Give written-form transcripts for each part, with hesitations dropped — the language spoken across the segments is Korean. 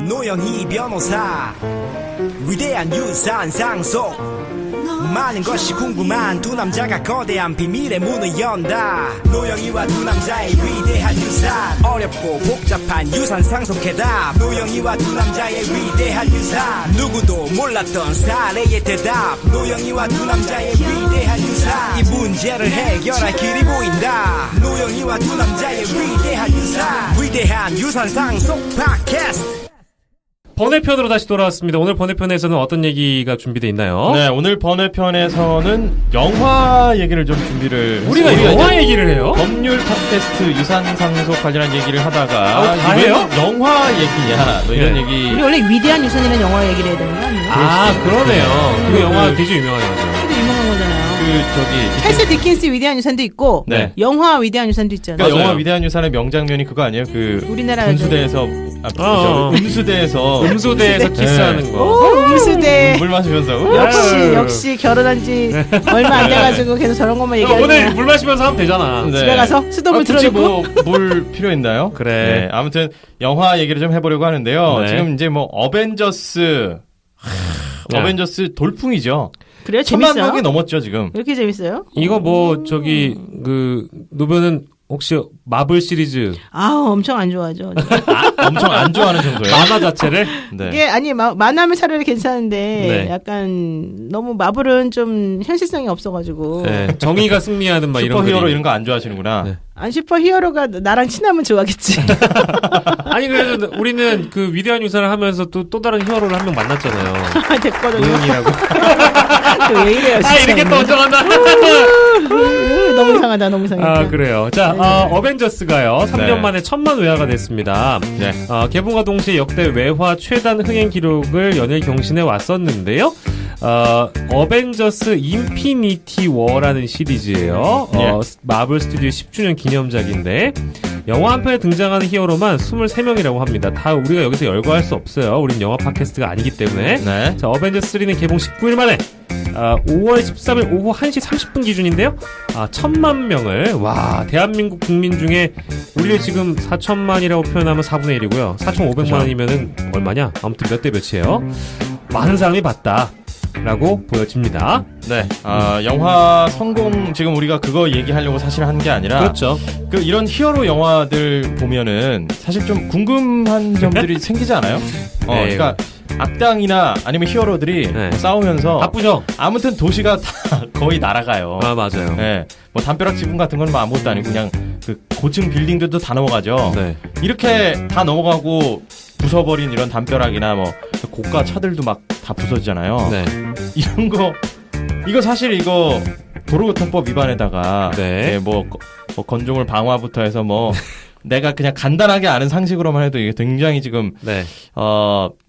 노영희 변호사 위대한 유산 상속 많은 것이 궁금한 두 남자가 거대한 비밀의 문을 연다. 노영이와 두 남자의 위대한 유산 어렵고 복잡한 유산 상속 해답. 노영이와 두 남자의 위대한 유산 누구도 몰랐던 사례의 대답. 노영이와 두 남자의 위대한 유산 이 문제를 해결할 길이 보인다. 노영이와 두 남자의 위대한 유산 상속 팟캐스트. 번외편으로 다시 돌아왔습니다. 오늘 번외편에서는 어떤 얘기가 준비되어 있나요? 네, 오늘 번외편에서는 영화 얘기를 좀 준비를 우리가 영화 얘기를 해요? 법률 팟캐스트 유산 상속 관련한 얘기를 하다가 다 해요? 영화 얘기냐 뭐 이런 얘기. 우리 원래 위대한 유산이라는 영화 얘기를 해야 되는 거 아니에요? 그러네요. 그 영화 되게 유명하네요. 되게 유명한 거잖아요. 찰스 디킨스 위대한 유산도 있고 네. 영화 위대한 유산도 있잖아요. 그러니까 영화 위대한 유산의 명장면이 그거 아니에요? 그 우리나라 분수대에서 음수대에서 키스하는 거. 오, 음수대. 물 마시면서 역시 결혼한 지 얼마 안 돼가지고 계속 저런 것만 얘기하는 오늘 물 마시면서 하면 되잖아. 네. 집에 가서 수돗물 틀어놓고 물 필요 있나요? 그래. 네, 아무튼 영화 얘기를 좀 해보려고 하는데요. 네. 지금 이제 뭐 어벤져스 돌풍이죠. 그래요? 재밌어요? 1000만 명이 넘었죠 지금. 이렇게 재밌어요? 이거 뭐 저기 노변은 혹시 마블 시리즈 엄청 안 좋아하죠. 엄청 안 좋아하는 정도예요. 만화 자체를? 네. 이게 아니 만화면 차라리 괜찮은데 네. 약간 너무 마블은 좀 현실성이 없어가지고 네, 정의가 승리하는 막 이런 슈퍼히어로 그림. 이런 거 안 좋아하시는구나. 네. 안 슈퍼히어로가 나랑 친하면 좋아하겠지. 아니 그래도 우리는 그 위대한 유산을 하면서 또 다른 히어로를 한 명 만났잖아요. 됐거든요. 노영이라고. 왜 이래요 진짜. 이렇게 또 언정한다. 너무 이상하다. 너무 이상해. 그래요. 자, 어벤져스가요. 3년 네. 만에 1000만 외화가 됐습니다. 네. 개봉과 동시에 역대 외화 최단 흥행 기록을 연일 경신해 왔었는데요. 어벤져스 인피니티 워라는 시리즈예요. 마블 스튜디오 10주년 기념작인데 영화 한 편에 등장하는 히어로만 23명이라고 합니다. 다 우리가 여기서 열거할 수 없어요. 우린 영화 팟캐스트가 아니기 때문에. 네. 자, 어벤져스 3는 개봉 19일 만에 5월 13일 오후 1시 30분 기준인데요. 1000만 명을 대한민국 국민 중에 우리를 지금 4000만이라고 표현하면 4분의 1이고요. 4500만 원이면은 얼마냐? 아무튼 몇 대 몇이에요. 많은 사람이 봤다. 라고 보여집니다. 네. 영화 성공, 지금 우리가 그거 얘기하려고 사실 한 게 아니라. 그렇죠. 이런 히어로 영화들 보면은 사실 좀 궁금한 점들이 생기지 않아요? 그러니까 악당이나 아니면 히어로들이 네. 싸우면서. 바쁘죠? 아무튼 도시가 다 거의 날아가요. 맞아요. 네. 뭐 담벼락 지붕 같은 건 뭐 아무것도 아니고 그냥 그 고층 빌딩들도 다 넘어가죠. 네. 이렇게 다 넘어가고 부숴버린 이런 담벼락이나 뭐 고가 차들도 막 다 부서지잖아요. 네. 이런 거 이거 사실 도로교통법 위반에다가 뭐 건조물 방화부터 해서 뭐 내가 그냥 간단하게 아는 상식으로만 해도 이게 굉장히 지금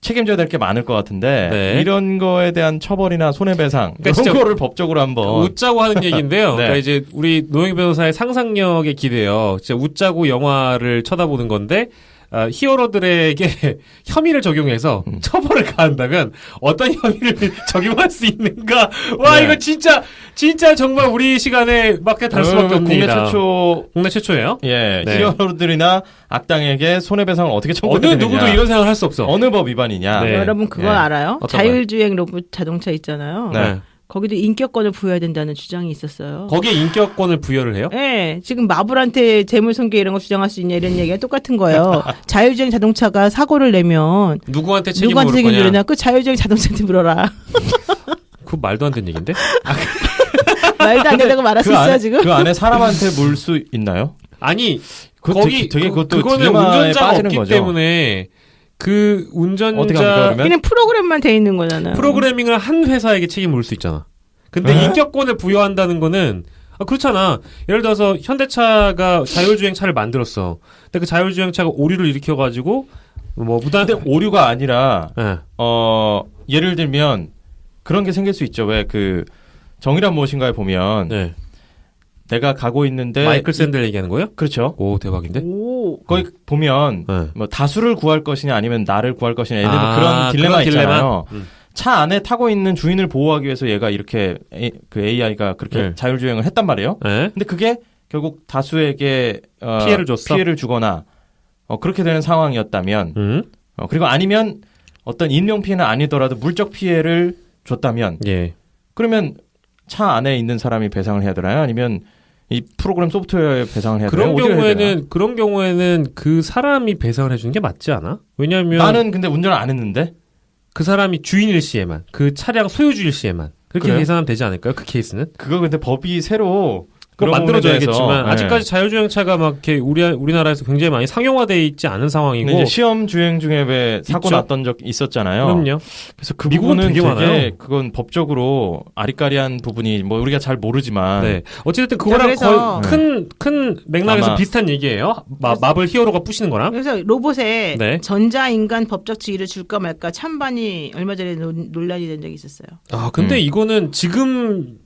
책임져야 될 게 많을 것 같은데 이런 거에 대한 처벌이나 손해배상 이런 거를 법적으로 한번 웃자고 하는 얘기인데요. 네. 그러니까 이제 우리 노영희 변호사의 상상력에 기대요. 진짜 웃자고 영화를 쳐다보는 건데 히어로들에게 혐의를 적용해서 처벌을 가한다면 어떤 혐의를 적용할 수 있는가? 와, 이거 진짜 정말 우리 시간에 맞게 달 수밖에 없습니다. 국내 최초예요? 예, 네. 히어로들이나 악당에게 손해배상을 어떻게 청구해야 되느냐. 어느 누구도 이런 생각을 할 수 없어. 어느 법 위반이냐. 네. 여러분 그거 알아요? 자율주행 로봇 자동차 있잖아요. 네. 거기도 인격권을 부여해야 된다는 주장이 있었어요. 거기에 인격권을 부여를 해요? 네. 지금 마블한테 재물 손괴 이런 거 주장할 수 있냐 이런 얘기가 똑같은 거예요. 자율주행 자동차가 사고를 내면 누구한테 책임을 물을 거냐? 그 자율주행 자동차한테 물어라. 그 말도 안 되는 얘기인데? 말도 안 된다고 말할 수 있어요 지금? 그 안에 사람한테 물 수 있나요? 아니 거기 되게 그것도 그거는 운전자가 없기 거죠. 때문에 그 운전자 그냥 프로그램만 돼 있는 거잖아요. 프로그래밍을 한 회사에게 책임을 물 수 있잖아. 근데 인격권을 부여한다는 거는 그렇잖아. 예를 들어서 현대차가 자율주행차를 만들었어. 근데 그 자율주행차가 오류를 일으켜가지고 뭐 근데 오류가 아니라 예를 들면 그런 게 생길 수 있죠. 왜 정의란 무엇인가에 보면 내가 가고 있는데 마이클 샌들 얘기하는 거예요? 그렇죠. 오, 대박인데. 거기 보면 뭐 다수를 구할 것이냐 아니면 나를 구할 것이냐 예를 들면 그런 딜레마 있잖아요. 차 안에 타고 있는 주인을 보호하기 위해서 얘가 이렇게 그 AI가 그렇게 자율주행을 했단 말이에요. 근데 그게 결국 다수에게 피해를 줬어. 피해를 주거나 그렇게 되는 상황이었다면 그리고 아니면 어떤 인명 피해는 아니더라도 물적 피해를 줬다면 예. 그러면 차 안에 있는 사람이 배상을 해야 되나요? 아니면 이 프로그램 소프트웨어에 배상을 해야 되나요? 그런 경우에는 그 사람이 배상을 해주는 게 맞지 않아? 왜냐하면 나는 근데 운전을 안 했는데 그 사람이 주인일 시에만, 그 차량 소유주일 시에만 그렇게 그래요? 계산하면 되지 않을까요? 그 케이스는? 그거 근데 법이 새로 만들어져야겠지만 네. 아직까지 자율주행차가 막 이렇게 우리나라에서 굉장히 많이 상용화돼 있지 않은 상황이고 이제 시험 주행 중에 왜 사고 있죠? 났던 적 있었잖아요. 그럼요. 그래서 그 미국은 부분은 되게 많아요. 그건 법적으로 아리까리한 부분이 뭐 우리가 잘 모르지만 네. 어쨌든 그거랑 그래서 거의 큰 맥락에서 아마 비슷한 얘기예요. 마블 히어로가 부시는 거랑. 그래서 로봇에 네. 전자인간 법적 지위를 줄까 말까 찬반이 얼마 전에 논란이 된 적이 있었어요. 아, 근데 이거는 지금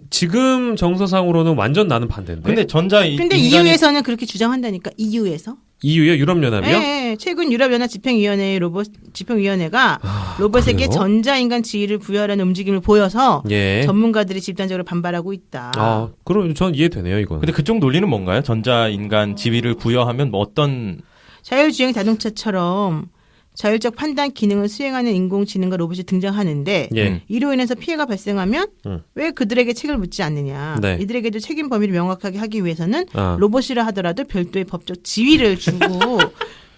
정서상으로는 완전 나는 반대인데. 근데 EU에서는 그렇게 주장한다니까. EU에서. EU요? 유럽연합이요? 네, 최근 유럽연합 집행위원회가 로봇에게 그래요? 전자인간 지위를 부여하라는 움직임을 보여서 예. 전문가들이 집단적으로 반발하고 있다. 아, 그럼 전 이해되네요, 이건. 근데 그쪽 논리는 뭔가요? 전자인간 지위를 부여하면 뭐 어떤 자율주행 자동차처럼 자율적 판단 기능을 수행하는 인공지능과 로봇이 등장하는데 예. 이로 인해서 피해가 발생하면 왜 그들에게 책임을 묻지 않느냐. 네. 이들에게도 책임 범위를 명확하게 하기 위해서는 아. 로봇이라 하더라도 별도의 법적 지위를 주고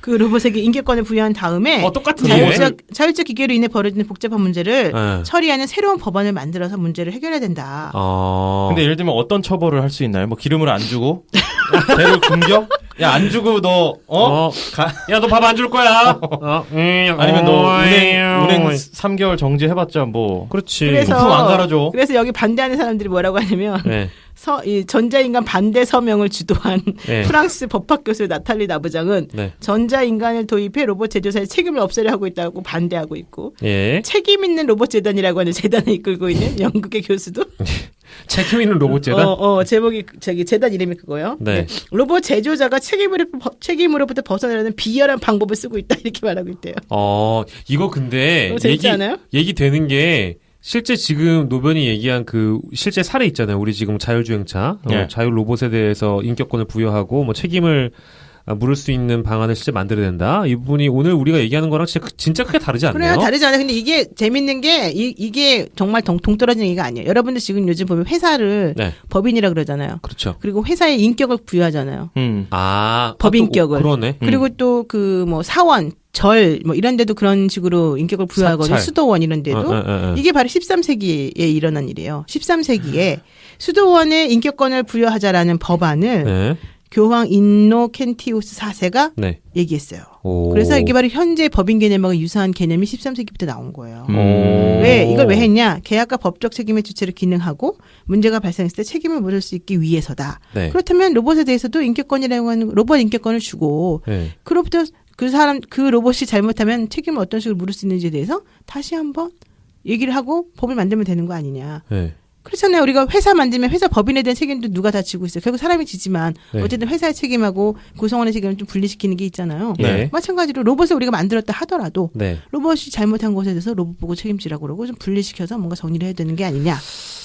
그 로봇에게 인격권을 부여한 다음에 똑같은 자율적 기계로 인해 벌어지는 복잡한 문제를 네. 처리하는 새로운 법안을 만들어서 문제를 해결해야 된다. 근데 예를 들면 어떤 처벌을 할 수 있나요? 뭐 기름을 안 주고 배를 공격? 야, 안 주고 너 야, 너 밥 안 줄 거야. 아니면 너 운행 3개월 정지해봤자 뭐. 그렇지. 부품 안 갈아줘. 그래서 여기 반대하는 사람들이 뭐라고 하냐면 네. 이 전자인간 반대 서명을 주도한 네. 프랑스 법학 교수 나탈리 나부장은 네. 전자인간을 도입해 로봇 제조사의 책임을 없애려 하고 있다고 반대하고 있고 예. 책임 있는 로봇 재단이라고 하는 재단을 이끌고 있는 영국의 교수도 책임 있는 로봇 재단? 제목이 재단 이름이 그거요. 네. 로봇 제조자가 책임으로부터 벗어나려는 비열한 방법을 쓰고 있다 이렇게 말하고 있대요. 이거 근데 너무 재밌지 않아요? 얘기 되는 게 실제 지금 노변이 얘기한 그 실제 사례 있잖아요. 우리 지금 자율주행차, 네. 자율 로봇에 대해서 인격권을 부여하고 뭐 책임을 물을 수 있는 방안을 실제 만들어야 된다. 이 부분이 오늘 우리가 얘기하는 거랑 진짜 크게 다르지 않나요? 그래요, 다르지 않아요. 근데 이게 재밌는 게 이게 정말 동떨어진 얘기가 아니에요. 여러분들 지금 요즘 보면 회사를 네. 법인이라 그러잖아요. 그렇죠. 그리고 회사에 인격을 부여하잖아요. 법인격을. 그러네. 그리고 또 그 뭐 사원, 절, 뭐 이런 데도 그런 식으로 인격을 부여하거든요. 수도원 이런 데도. 이게 바로 13세기에 일어난 일이에요. 13세기에 수도원에 인격권을 부여하자라는 법안을 네. 교황 인노켄티우스 4세가 네. 얘기했어요. 오. 그래서 이게 바로 현재 법인 개념하고 유사한 개념이 13세기부터 나온 거예요. 이걸 왜 했냐? 계약과 법적 책임의 주체로 기능하고 문제가 발생했을 때 책임을 물을 수 있기 위해서다. 네. 그렇다면 로봇에 대해서도 인격권이라고 하는 로봇 인격권을 주고 네. 그로부터 그 로봇이 잘못하면 책임을 어떤 식으로 물을 수 있는지에 대해서 다시 한번 얘기를 하고 법을 만들면 되는 거 아니냐. 네. 그렇잖아요. 우리가 회사 만들면 회사 법인에 대한 책임도 누가 다 지고 있어요. 결국 사람이 지지만 네. 어쨌든 회사의 책임하고 구성원의 책임을 좀 분리시키는 게 있잖아요. 네. 마찬가지로 로봇을 우리가 만들었다 하더라도 네. 로봇이 잘못한 것에 대해서 로봇 보고 책임지라고 그러고 좀 분리시켜서 뭔가 정리를 해야 되는 게 아니냐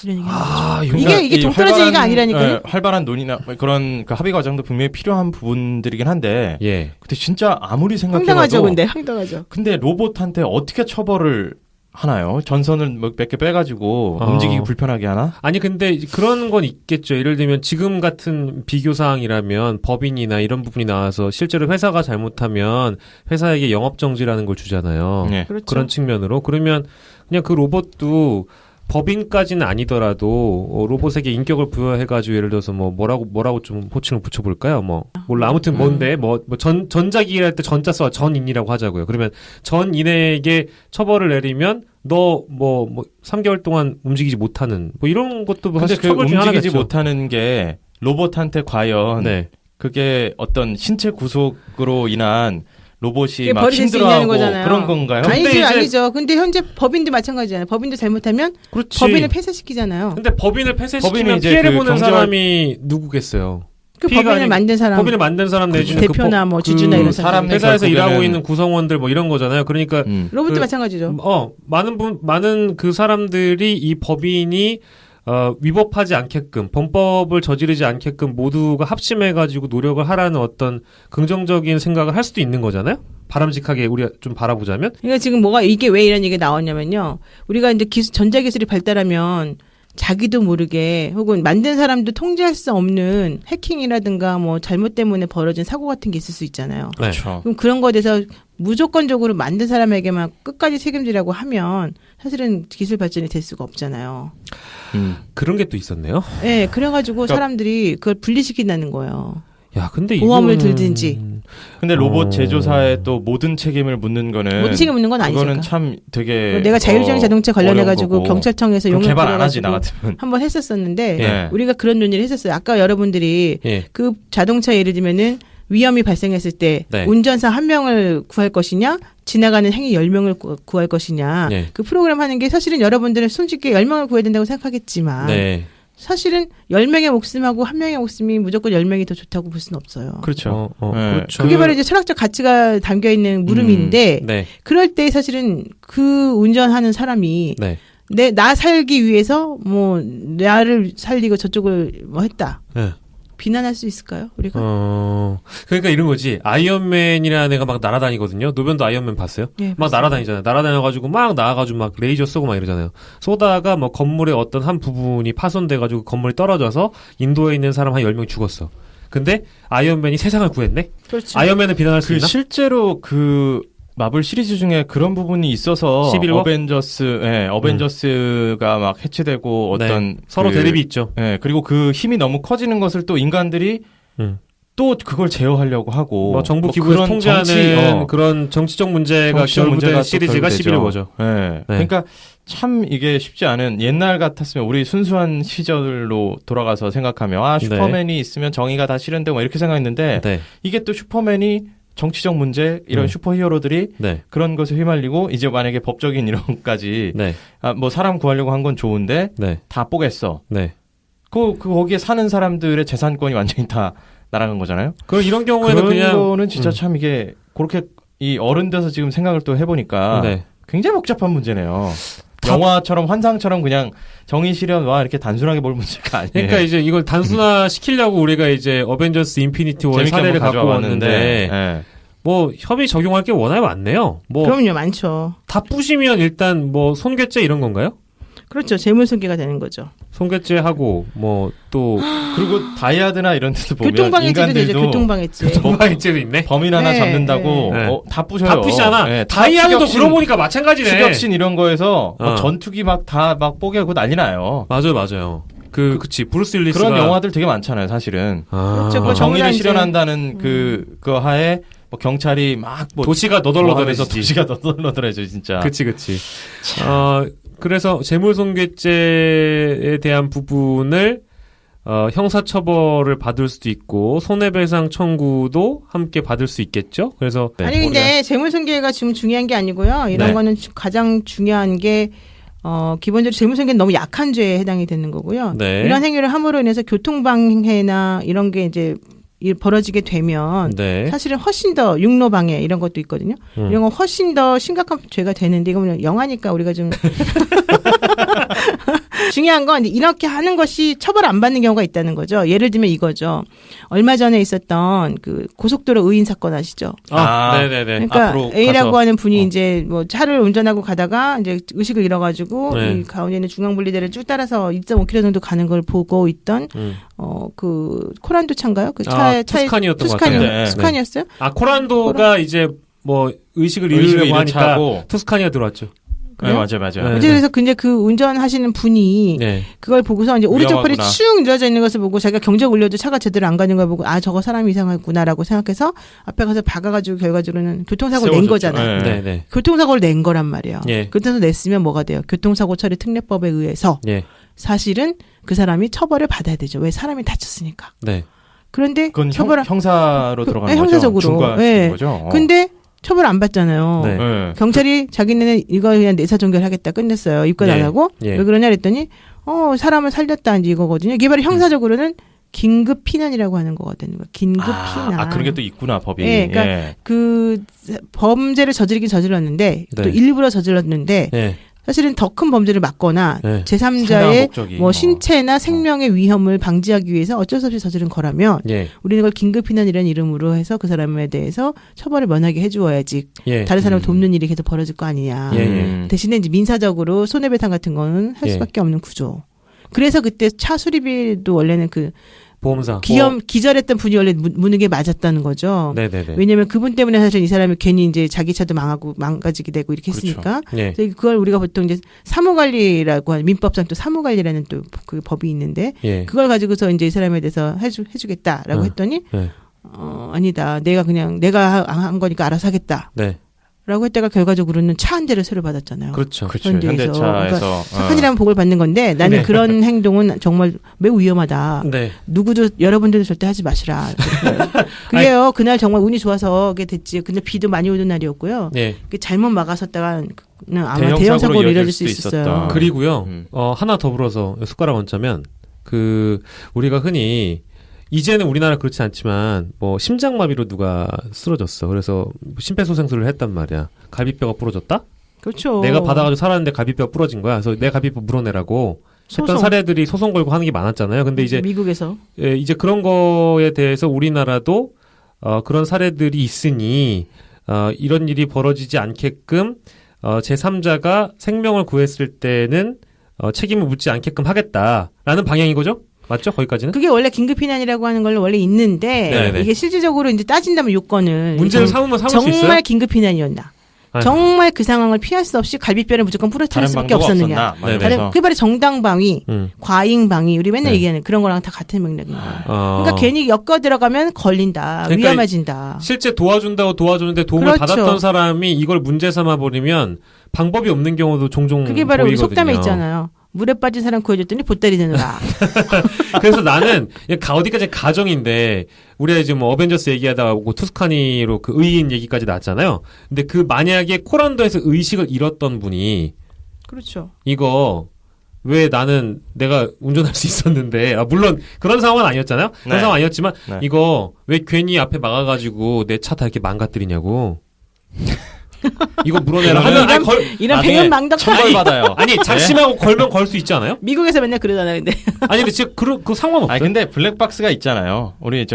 이런 얘기하는 거죠. 그러니까 이게 동떨어진 얘기가 아니라니까요. 활발한 논의나 그런 그 합의 과정도 분명히 필요한 부분들이긴 한데 예. 근데 진짜 아무리 생각해봐도 황당하죠. 근데 로봇한테 어떻게 처벌을 하나요? 전선을 몇 개 빼가지고 움직이기 불편하게 하나? 아니 근데 그런 건 있겠죠. 예를 들면 지금 같은 비교 사항이라면 법인이나 이런 부분이 나와서 실제로 회사가 잘못하면 회사에게 영업 정지라는 걸 주잖아요. 네. 그렇죠. 그런 측면으로 그러면 그냥 그 로봇도 법인까지는 아니더라도 로봇에게 인격을 부여해가지고 예를 들어서 뭐라고 좀 호칭을 붙여볼까요? 몰라 아무튼 뭔데 전자기기 할 때 전자 써와 전인이라고 하자고요. 그러면 전인에게 처벌을 내리면 너 3개월 동안 움직이지 못하는 이런 것도 근데 사실 처벌 중에 하나겠죠. 움직이지 못하는 게 로봇한테 과연 네. 그게 어떤 신체 구속으로 인한 로봇이 막 버릴 수 힘들어하고 있냐는 거잖아요. 그런 건가요? 아니죠. 근데 현재 법인도 마찬가지잖아요. 법인도 잘못하면 그렇지. 법인을 폐쇄시키잖아요. 근데 법인을 폐쇄시키면 법인이 이제 피해를 그 보는 사람이 누구겠어요? 그 법인을 만든 사람, 내지는 대표나 주주나 이런 사람, 회사에서 일하고 있는 구성원들 이런 거잖아요. 그러니까 로봇도 마찬가지죠. 많은 그 사람들이 이 법인이 위법하지 않게끔 범법을 저지르지 않게끔 모두가 합심해가지고 노력을 하라는 어떤 긍정적인 생각을 할 수도 있는 거잖아요. 바람직하게 우리가 좀 바라보자면. 그러니까 지금 이게 왜 이런 얘기가 나왔냐면요. 우리가 이제 전자기술이 발달하면 자기도 모르게 혹은 만든 사람도 통제할 수 없는 해킹이라든가 뭐 잘못 때문에 벌어진 사고 같은 게 있을 수 있잖아요. 그렇죠. 그럼 그런 거에 대해서 무조건적으로 만든 사람에게만 끝까지 책임지라고 하면 사실은 기술 발전이 될 수가 없잖아요. 그런 게 또 있었네요. 네, 그래가지고 사람들이 그걸 분리시킨다는 거예요. 야, 근데 보험을 들든지. 근데 로봇 제조사에 또 모든 책임을 묻는 거는 모든 책임 묻는 건 아니죠. 그거는 참 되게 내가 자율주행 자동차 관련해가지고 경찰청에서 용역 개발 안 하지 나 같으면 한번 했었었는데 예. 우리가 그런 논의를 했었어요. 아까 여러분들이 그 자동차 예를 들면은 위험이 발생했을 때 운전사 1명을 구할 것이냐 지나가는 행위 10명을 구할 것이냐 그 프로그램 하는 게 사실은 여러분들은 손쉽게 10명을 구해야 된다고 생각하겠지만 사실은 10명의 목숨하고 1명의 목숨이 무조건 10명이 더 좋다고 볼 수는 없어요. 그렇죠. 그렇죠. 그게 바로 이제 철학적 가치가 담겨있는 물음인데 그럴 때 사실은 그 운전하는 사람이 나 살기 위해서 뭐 나를 살리고 저쪽을 뭐 했다. 비난할 수 있을까요? 우리가? 그러니까 이런 거지. 아이언맨이라는 애가 막 날아다니거든요. 노변도 아이언맨 봤어요? 막 맞습니다. 날아다니잖아요. 날아다녀가지고 막 나와가지고 막 레이저 쏘고 막 이러잖아요. 쏘다가 뭐 건물의 어떤 한 부분이 파손돼가지고 건물이 떨어져서 인도에 있는 사람 한 10명 죽었어. 근데 아이언맨이 세상을 구했네? 그렇죠. 아이언맨을 비난할 수 있나? 실제로 마블 시리즈 중에 그런 부분이 있어서 어벤져스가 막 해체되고 어떤 서로 대립이 있죠. 그리고 그 힘이 너무 커지는 것을 또 인간들이 또 그걸 제어하려고 하고 뭐 정부 기구에서 통제하는 그런 정치적 문제가 결부된 시리즈가 11호죠. 그러니까 참 이게 쉽지 않은 옛날 같았으면 우리 순수한 시절로 돌아가서 생각하면 슈퍼맨이 있으면 정의가 다 실현되고 막 이렇게 생각했는데 이게 또 슈퍼맨이 정치적 문제 이런 슈퍼히어로들이 그런 것에 휘말리고 이제 만약에 법적인 이런 것까지 뭐 사람 구하려고 한 건 좋은데 다 뽀겠어. 거기에 사는 사람들의 재산권이 완전히 다 날아간 거잖아요. 그럼 이런 경우에는 그냥 거는 진짜 참 이게 그렇게 이 어른 돼서 지금 생각을 또 해보니까 굉장히 복잡한 문제네요. 영화처럼 환상처럼 그냥 정의 실현 이렇게 단순하게 볼 문제가 아니에요. 그러니까 이제 이걸 단순화 시키려고 우리가 이제 어벤져스 인피니티 워 사례를 갖고 왔는데 뭐 협의 적용할 게 워낙에 많네요. 뭐 그럼요, 많죠. 다 부시면 일단 뭐 손괴죄 이런 건가요? 그렇죠. 재물손괴가 되는 거죠. 손괴죄하고 뭐 또 그리고 다이아드나 이런 데도 보면 교통방해죄도 되죠. 교통방해죄도 있네. 범인 하나 잡는다고 다 부셔요. 다 부시잖아. 다이아드도 그러보니까 마찬가지네. 추격신 이런 거에서 전투기 막 다 막 뽀개고 난리 나요. 맞아요. 그치. 브루스 윌리스가 그런 영화들 되게 많잖아요, 사실은. 그렇죠. 정의를 실현한다는 그거 하에 뭐 경찰이 막 뭐 도시가 너덜너덜해져. 도시가 너덜너덜해져 진짜. 그치. 그래서 재물손괴죄에 대한 부분을 형사처벌을 받을 수도 있고 손해배상 청구도 함께 받을 수 있겠죠. 그래서 아니 근데 재물손괴가 지금 중요한 게 아니고요. 이런 거는 가장 중요한 게 기본적으로 재물손괴는 너무 약한 죄에 해당이 되는 거고요. 이런 행위를 함으로 인해서 교통방해나 이런 게 이제 벌어지게 되면 사실은 훨씬 더 육로방해 이런 것도 있거든요. 이런 건 훨씬 더 심각한 죄가 되는데 이거는 영화니까 우리가 좀 중요한 건 이렇게 하는 것이 처벌 안 받는 경우가 있다는 거죠. 예를 들면 이거죠. 얼마 전에 있었던 그 고속도로 의인 사건 아시죠? 네네네. 그러니까 A라고 하는 분이 이제 뭐 차를 운전하고 가다가 이제 의식을 잃어가지고 이 가운데 있는 중앙분리대를 쭉 따라서 2.5km 정도 가는 걸 보고 있던 그 코란도 차인가요? 그 차에 투스칸이었던 것 같아요. 투스칸이었어요? 코란도가 이제 뭐 의식을 잃으려고 하니까 투스칸이가 들어왔죠. 네, 맞아요. 그래서 근데 그 운전하시는 분이 그걸 보고서 이제 오른쪽 팔이 축 늘어져 있는 것을 보고 자기가 경적 올려도 차가 제대로 안 가는 걸 보고 저거 사람이 이상하구나라고 생각해서 앞에 가서 박아가지고 결과적으로는 교통사고를 낸 거잖아요. 교통사고를 낸 거란 말이에요. 그래서 냈으면 뭐가 돼요? 교통사고 처리 특례법에 의해서 사실은 그 사람이 처벌을 받아야 되죠. 왜 사람이 다쳤으니까. 그런데 그건 형사로 들어가는 거죠. 형사적으로. 거죠. 근데 처벌 안 받잖아요. 경찰이 자기네는 이거 그냥 내사 종결하겠다 끝냈어요. 입건 안 하고 왜 그러냐 그랬더니 사람을 살렸다 이제 이거거든요. 이게 바로 형사적으로는 긴급 피난이라고 하는 거가 되는 거예요. 긴급 피난. 그런 게 또 있구나 법이. 그러니까 그 범죄를 저질렀는데 또 일부러 저질렀는데 사실은 더 큰 범죄를 막거나 네. 제3자의 뭐 신체나 생명의 위험을 방지하기 위해서 어쩔 수 없이 저지른 거라면 예. 우리는 그걸 긴급피난이라는 이름으로 해서 그 사람에 대해서 처벌을 면하게 해주어야지 예. 다른 사람을 돕는 일이 계속 벌어질 거 아니냐. 대신에 이제 민사적으로 손해배상 같은 거는 할 수밖에 없는 구조. 그래서 그때 차 수리비도 원래는 그 보험사 기절했던 분이 원래 무는 게 맞았다는 거죠. 네네네. 왜냐하면 그분 때문에 사실 이 사람이 괜히 이제 자기 차도 망가지게 되고 이렇게 했으니까. 그렇죠. 예. 그래서 그걸 우리가 보통 이제 사무관리라고 하는 민법상 또 사무관리라는 또 그 법이 있는데 예. 그걸 가지고서 이제 이 사람에 대해서 해주겠다라고 했더니 아니다. 내가 한 거니까 알아서 하겠다. 네. 라고 했다가 결과적으로는 차 한 대를 새로 받았잖아요. 그렇죠. 현대에서. 그러니까 사건이라면 복을 받는 건데 나는 네. 그런 행동은 정말 매우 위험하다. 네. 누구도 여러분들도 절대 하지 마시라. 그래요. 그날 정말 운이 좋아서 그게 됐지. 근데 비도 많이 오는 날이었고요. 네. 잘못 막아섰다가 아마 대형 사고로 이뤄질 수 있었어요. 그리고요. 하나 더불어서 숟가락 얹자면 우리가 흔히 이제는 우리나라 그렇지 않지만 뭐 심장마비로 누가 쓰러졌어. 그래서 심폐소생술을 했단 말이야. 갈비뼈가 부러졌다? 그렇죠. 내가 받아가지고 살았는데 갈비뼈가 부러진 거야. 그래서 내 갈비뼈 물어내라고 했던 사례들이 소송 걸고 하는 게 많았잖아요. 근데 이제 미국에서 이제 그런 거에 대해서 우리나라도 그런 사례들이 있으니 이런 일이 벌어지지 않게끔 제3자가 생명을 구했을 때는 책임을 묻지 않게끔 하겠다라는 방향인 거죠? 맞죠? 거기까지는? 그게 원래 긴급피난이라고 하는 걸로 원래 있는데 네네. 이게 실질적으로 이제 따진다면 요건을 문제를 삼을 수 있어요? 정말 긴급피난이었나? 정말 그 상황을 피할 수 없이 갈비뼈를 무조건 부러뜨릴 수밖에 없었느냐? 그게 바로 정당방위, 과잉방위 우리 맨날 얘기하는 그런 거랑 다 같은 맥락인 거예요. 그러니까 괜히 엮어 들어가면 걸린다, 그러니까 위험해진다. 실제 도와준다고 도와주는데 도움을 그렇죠. 받았던 사람이 이걸 문제 삼아 버리면 방법이 없는 경우도 종종 그게 바로 보이거든요. 우리 속담에 있잖아요. 물에 빠진 사람 구해줬더니 보따리 되느라. 그래서 나는 어디까지 가정인데 우리가 이제 뭐 어벤져스 얘기하다가 뭐 투스카니로 그 의인 얘기까지 나왔잖아요. 근데 만약에 코란도에서 의식을 잃었던 분이 그렇죠. 이거 왜 내가 운전할 수 있었는데 물론 그런 상황은 아니었잖아요. 그런 상황 아니었지만 이거 왜 괜히 앞에 막아가지고 내 차 다 이렇게 망가뜨리냐고. 이거 물어내라 하면 이런 배은 망덕 처벌받아요. 아니 작심하고 걸면 걸 수 있지 않아요? 미국에서 맨날 그러잖아요. 근데 아니 근데 진짜 그 상관 없어요. 아니 근데 블랙박스가 있잖아요. 우리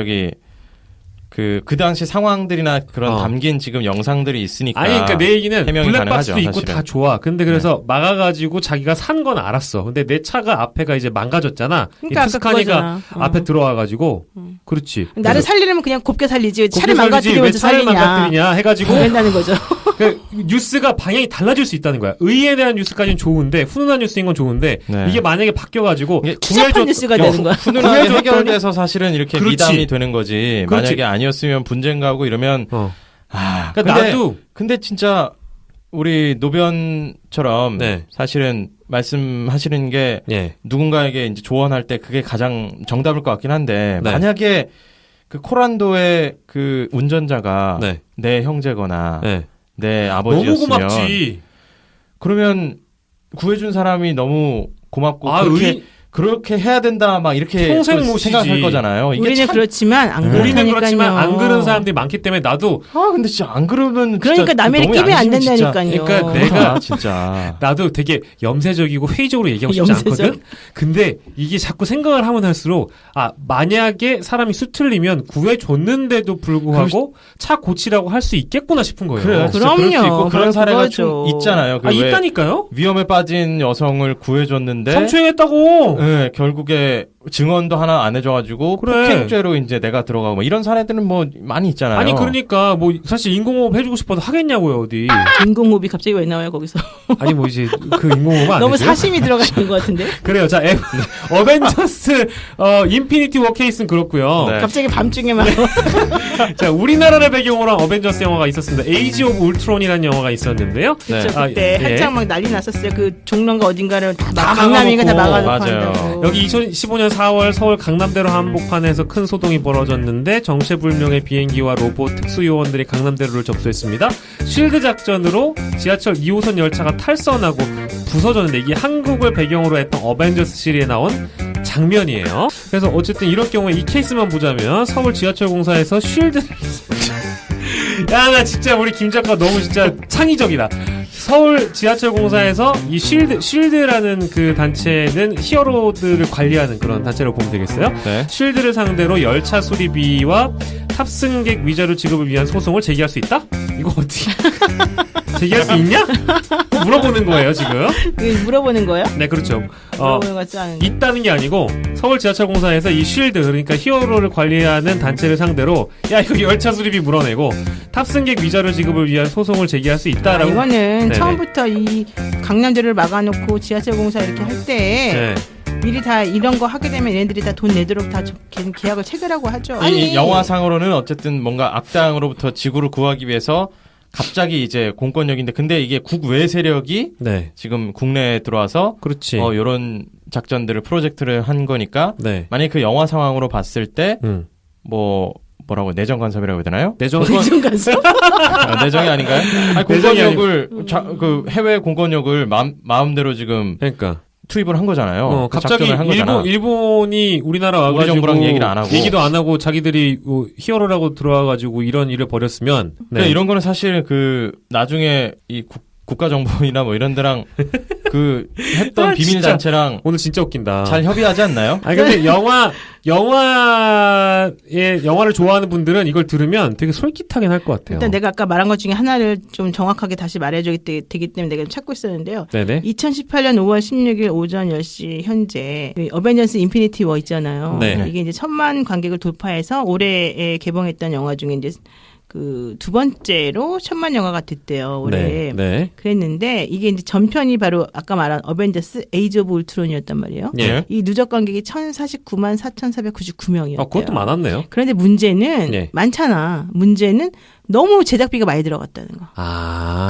그 당시 상황들이나 그런 담긴 지금 영상들이 있으니까. 아니, 그러니까 내 얘기는 블랙박스도 있고 사실은. 다 좋아. 근데 그래서 막아가지고 자기가 산 건 알았어. 근데 내 차가 앞에가 이제 망가졌잖아. 그러니까 투스카니가 앞에 들어와가지고. 그렇지. 나를 살리려면 그냥 곱게 살리지. 차를 망가뜨리면서 차를 망가뜨리냐 해가지고. 된다는 거죠. 그 뉴스가 방향이 달라질 수 있다는 거야. 의에 대한 뉴스까지는 좋은데 훈훈한 뉴스인 건 좋은데 이게 만약에 바뀌어가지고 추잡한 뉴스가 되는 거야. 훈훈하게 해결돼서 사실은 이렇게 미담이 되는 거지. 만약에 아니었으면 분쟁가 하고 이러면 그러니까 근데 진짜 우리 노변처럼 사실은 말씀하시는 게 누군가에게 이제 조언할 때 그게 가장 정답일 것 같긴 한데 만약에 그 코란도의 그 운전자가 내 형제거나 내 아버지였으면 너무 고맙지. 그러면 구해준 사람이 너무 고맙고 그렇게 해야 된다 막 이렇게 평생 모시지. 생각할 거잖아요. 이게 우리는 그렇지만 안 그렇다니까요. 안 그런 사람들이 많기 때문에 나도 근데 진짜 안 그러면 그러니까 남의 일 끼면 안 된다니까요. 그러니까 내가 진짜 나도 되게 염세적이고 회의적으로 얘기하고 싶지 않거든. 근데 이게 자꾸 생각을 하면 할수록 만약에 사람이 수틀리면 구해줬는데도 불구하고 차 고치라고 할 수 있겠구나 싶은 거예요. 그래요. 그럼요. 그럴 수 있고 그런 사례가 좀 있잖아요. 있다니까요. 위험에 빠진 여성을 구해줬는데 성추행했다고. 네, 결국에 증언도 하나 안 해줘가지고 폭행죄로 이제 내가 들어가고 뭐 이런 사례들은 뭐 많이 있잖아요. 아니 그러니까 뭐 사실 인공호흡 해주고 싶어도 하겠냐고요 어디. 인공호흡이 갑자기 왜 나와요 거기서? 아니 뭐 이제 그 인공호흡 안 너무 해줘요? 사심이 들어가 있는 것 같은데. 그래요. 자 어벤져스 인피니티 워 케이스는 그렇고요. 갑자기 밤중에만. 자 우리나라를 배경으로 한 어벤져스 영화가 있었습니다. 에이지 오브 울트론이라는 영화가 있었는데요. 그렇죠. 그때 한창 막 난리 났었어요. 그 종로인가 어딘가를 다 강남이가 다 막아놓고 한다고. 여기 2015년 4월 서울 강남대로 한복판에서 큰 소동이 벌어졌는데 정체불명의 비행기와 로봇 특수요원들이 강남대로를 접수했습니다. 쉴드 작전으로 지하철 2호선 열차가 탈선하고 부서졌는데 이게 한국을 배경으로 했던 어벤져스 시리즈에 나온 장면이에요. 그래서 어쨌든 이럴 경우에 이 케이스만 보자면 서울 지하철 공사에서 쉴드를 야 나 진짜 우리 김 작가 너무 진짜 창의적이다. 서울 지하철 공사에서 이 쉴드라는 그 단체는 히어로들을 관리하는 그런 단체로 보면 되겠어요. 네. 쉴드를 상대로 열차 수리비와 탑승객 위자료 지급을 위한 소송을 제기할 수 있다? 이거 어떻게 제기할 수 있냐? 물어보는 거예요, 지금. 물어보는 거예요? 네, 그렇죠. 물어보는 것 같지 않은데. 있다는 게 아니고 서울 지하철 공사에서 이 쉴드, 그러니까 히어로를 관리하는 단체를 상대로 야, 이거 열차 수리비 물어내고 탑승객 위자료 지급을 위한 소송을 제기할 수 있다라고. 이거는 네네. 처음부터 이 강남대를 막아놓고 지하철 공사 이렇게 할 때 미리 다 이런 거 하게 되면 얘네들이 다 돈 내도록 다 계약을 체결하고 하죠. 이 영화상으로는 어쨌든 뭔가 악당으로부터 지구를 구하기 위해서 갑자기 이제 공권력인데 근데 이게 국외 세력이 지금 국내에 들어와서 그렇지. 요런 작전들을 프로젝트를 한 거니까 만약에 그 영화 상황으로 봤을 때 뭐라고 내정 간섭이라고 해야 되나요? 내정 간섭? 내정이 아닌가요? 아니, 공권력을 그 해외 공권력을 마음대로 지금 그러니까 투입을 한 거잖아요. 갑자기 한 거잖아. 일본이 우리나라 와가지고 우리 정부랑 얘기도 안 하고 자기들이 히어로라고 들어와가지고 이런 일을 벌였으면 그러니까 이런 거는 사실 그 나중에 이 국가정보원이나 뭐 이런 데랑 그 했던 비밀 단체랑 오늘 진짜 웃긴다. 잘 협의하지 않나요? 아니 근데 영화를 좋아하는 분들은 이걸 들으면 되게 솔깃하긴 할 것 같아요. 일단 내가 아까 말한 것 중에 하나를 좀 정확하게 다시 말해줘야 되기 때문에 내가 찾고 있었는데요. 네네. 2018년 5월 16일 오전 10시 현재 어벤져스 인피니티 워 있잖아요. 이게 이제 1000만 관객을 돌파해서 올해에 개봉했던 영화 중에 이제 그 두 번째로 1000만 영화가 됐대요 올해. 그랬는데 이게 이제 전편이 바로 아까 말한 어벤져스 에이지 오브 울트론이었단 말이에요. 이 누적 관객이 1049만 4,499명이었대요. 그것도 많았네요. 그런데 문제는 많잖아. 문제는 너무 제작비가 많이 들어갔다는 거.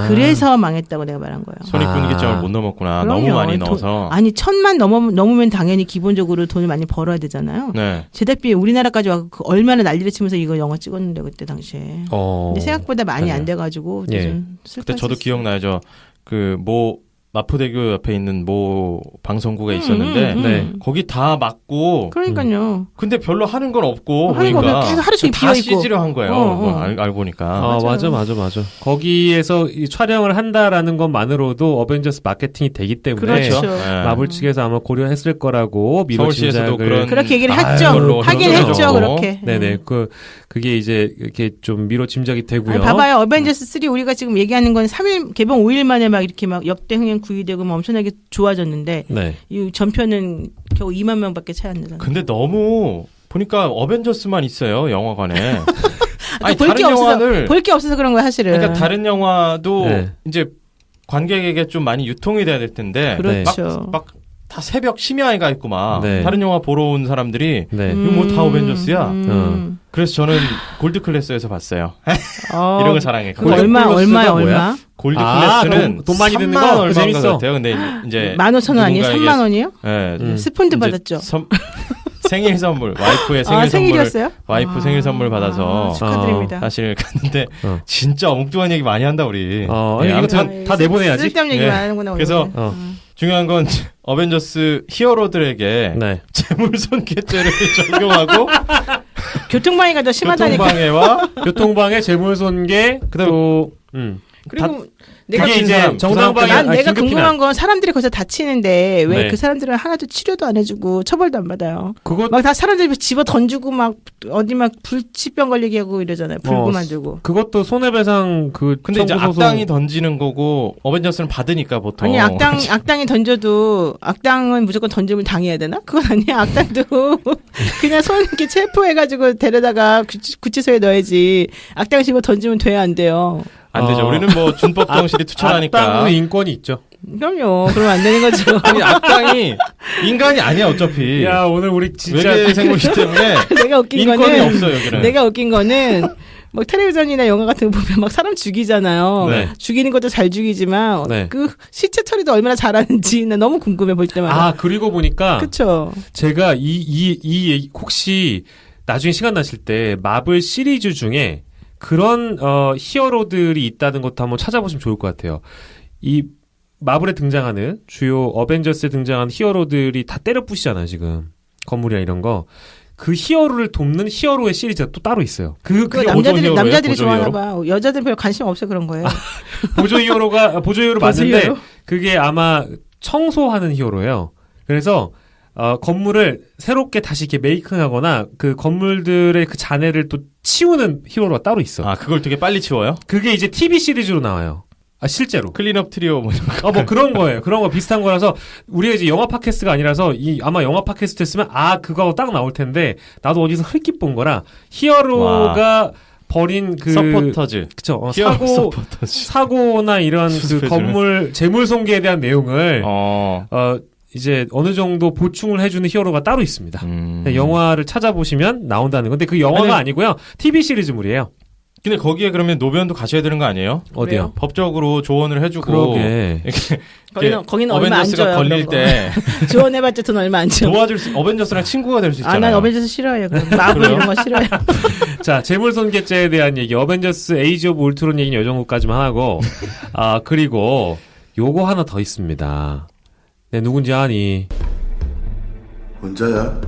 그래서 망했다고 내가 말한 거예요. 손익분기점을 못 넘었구나. 그럼요. 너무 많이 넣어서. 아니 1000만 넘으면 당연히 기본적으로 돈을 많이 벌어야 되잖아요. 제작비 우리나라까지 와서 얼마나 난리를 치면서 이거 영화 찍었는데 그때 당시에. 근데 생각보다 많이 안 돼가지고 좀 그때 저도 기억나죠. 그 마포대교 옆에 있는 방송국에 있었는데 거기 다 막고 그러니까요. 근데 별로 하는 건 없고 하는 거 없고 계속 하루 종일 비어 있고 다 CG로 한 거예요. 알고 보니까. 맞아. 거기에서 이 촬영을 한다라는 것만으로도 어벤져스 마케팅이 되기 때문에 마블 측에서 아마 고려했을 거라고 미로 서울시에서도 그렇게 얘기를 했죠. 하긴 했죠. 그렇게. 네네. 그게 이제 이렇게 좀 미로 짐작이 되고요. 봐봐요. 어벤져스 3 우리가 지금 얘기하는 건 3일 개봉 5일 만에 막 이렇게 막 역대 흥행 구이되고 엄청나게 좋아졌는데 이 전편은 겨우 2만 명밖에 차이 안 나잖아요. 근데 너무 보니까 어벤져스만 있어요 영화관에. 아니 볼 게 없어서 그런 거야 사실은. 그러니까 다른 영화도 이제 관객에게 좀 많이 유통이 돼야 될 텐데 그렇죠. 막 다 새벽 심야에가 있고 막 다른 영화 보러 온 사람들이 이거 뭐 다 어벤져스야. 그래서 저는 골드 클래스에서 봤어요. 이런 거 자랑해. 얼마? 골드 클래스는 돈 많이 드는 거 얼마인 것 같아요. 근데 이제 15,000원 아니에요? 3만 원이요? 네. 스폰드 받았죠. 생일 선물, 와이프의 생일이었어요? 와이프 생일 선물 받아서 축하드립니다. 사실 갔는데 진짜 엉뚱한 얘기 많이 한다 우리. 이거 다 내보내야지. 쓸데없는 얘기 많이 하는구나. 그래서 중요한 건 어벤져스 히어로들에게 재물손괴죄를 적용하고 교통방해가 더 심하다니까. 교통방해, 재물손괴, 그리고 내가 이제 정당방위. 내가 궁금한 건 사람들이 거기서 다치는데 왜 그 사람들은 하나도 치료도 안 해주고 처벌도 안 받아요. 막 다 사람들이 집어 던지고 막 어디 막 불치병 걸리게 하고 이러잖아요. 불구 만들고. 그것도 손해배상 근데 이제 악당이 던지는 거고 어벤져스는 받으니까 보통. 아니 악당이 던져도 악당은 무조건 던짐을 당해야 되나? 그건 아니야. 악당도 그냥 손 이렇게 체포해가지고 데려다가 구치소에 넣어야지. 악당 집어 던지면 돼야 안 돼요. 안 되죠. 우리는 뭐 준법 정신이 투철하니까. 악당은 인권이 있죠. 그럼요. 그러면 안 되는 거죠. 아니 악당이 인간이 아니야 어차피. 야 오늘 우리 진짜 외계 생물이기 때문에 내가 웃긴 인권이 없어 여기는. 내가 웃긴 거는 막 텔레비전이나 영화 같은 거 보면 막 사람 죽이잖아요. 죽이는 것도 잘 죽이지만 그 시체 처리도 얼마나 잘하는지 나 너무 궁금해 볼 때마다. 그리고 보니까 그쵸. 제가 이 얘기 혹시 나중에 시간 나실 때 마블 시리즈 중에 그런 히어로들이 있다는 것도 한번 찾아보시면 좋을 것 같아요. 이 마블에 등장하는 주요 어벤져스에 등장하는 히어로들이 다 때려 부시잖아요 지금 건물이나 이런 거. 그 히어로를 돕는 히어로의 시리즈가 또 따로 있어요. 그게 남자들이 좋아하나 봐. 여자들 별로 관심 없어 그런 거예요. 보조 히어로 맞는데 그게 아마 청소하는 히어로예요. 그래서 건물을 새롭게 다시 이렇게 메이킹하거나 그 건물들의 그 잔해를 또 치우는 히어로가 따로 있어. 아, 그걸 되게 빨리 치워요? 그게 이제 TV 시리즈로 나와요. 아, 실제로. 클린업 트리오 뭐 그런 거예요. 그런 거 비슷한 거라서 우리가 이제 영화 팟캐스트가 아니라서 아마 영화 팟캐스트 했으면 그거하고 딱 나올 텐데 나도 어디서 흘낏 본 거라 히어로가 버린 그 서포터즈. 그쵸. 서포터즈. 사고나 이런 그 건물 재물 손괴에 대한 내용을 이제 어느 정도 보충을 해주는 히어로가 따로 있습니다. 영화를 찾아보시면 나온다는 건데 그 영화가 아니고요. TV 시리즈물이에요. 근데 거기에 그러면 노변도 가셔야 되는 거 아니에요? 어디요? 법적으로 조언을 해주고. 그러게. 거기는 얼마 안 줘요. 걸릴 때 조언해봤자 돈 얼마 안 줘. 도와줄 어벤져스랑 친구가 될 수 있잖아요. 난 어벤져스 싫어해요. 마블 이런 거 싫어해요. 자, 재물손괴죄에 대한 얘기, 어벤져스 에이지 오브 울트론 얘기는 요 정도까지만 하고, 그리고 요거 하나 더 있습니다. 내 누군지 아니? 혼자야?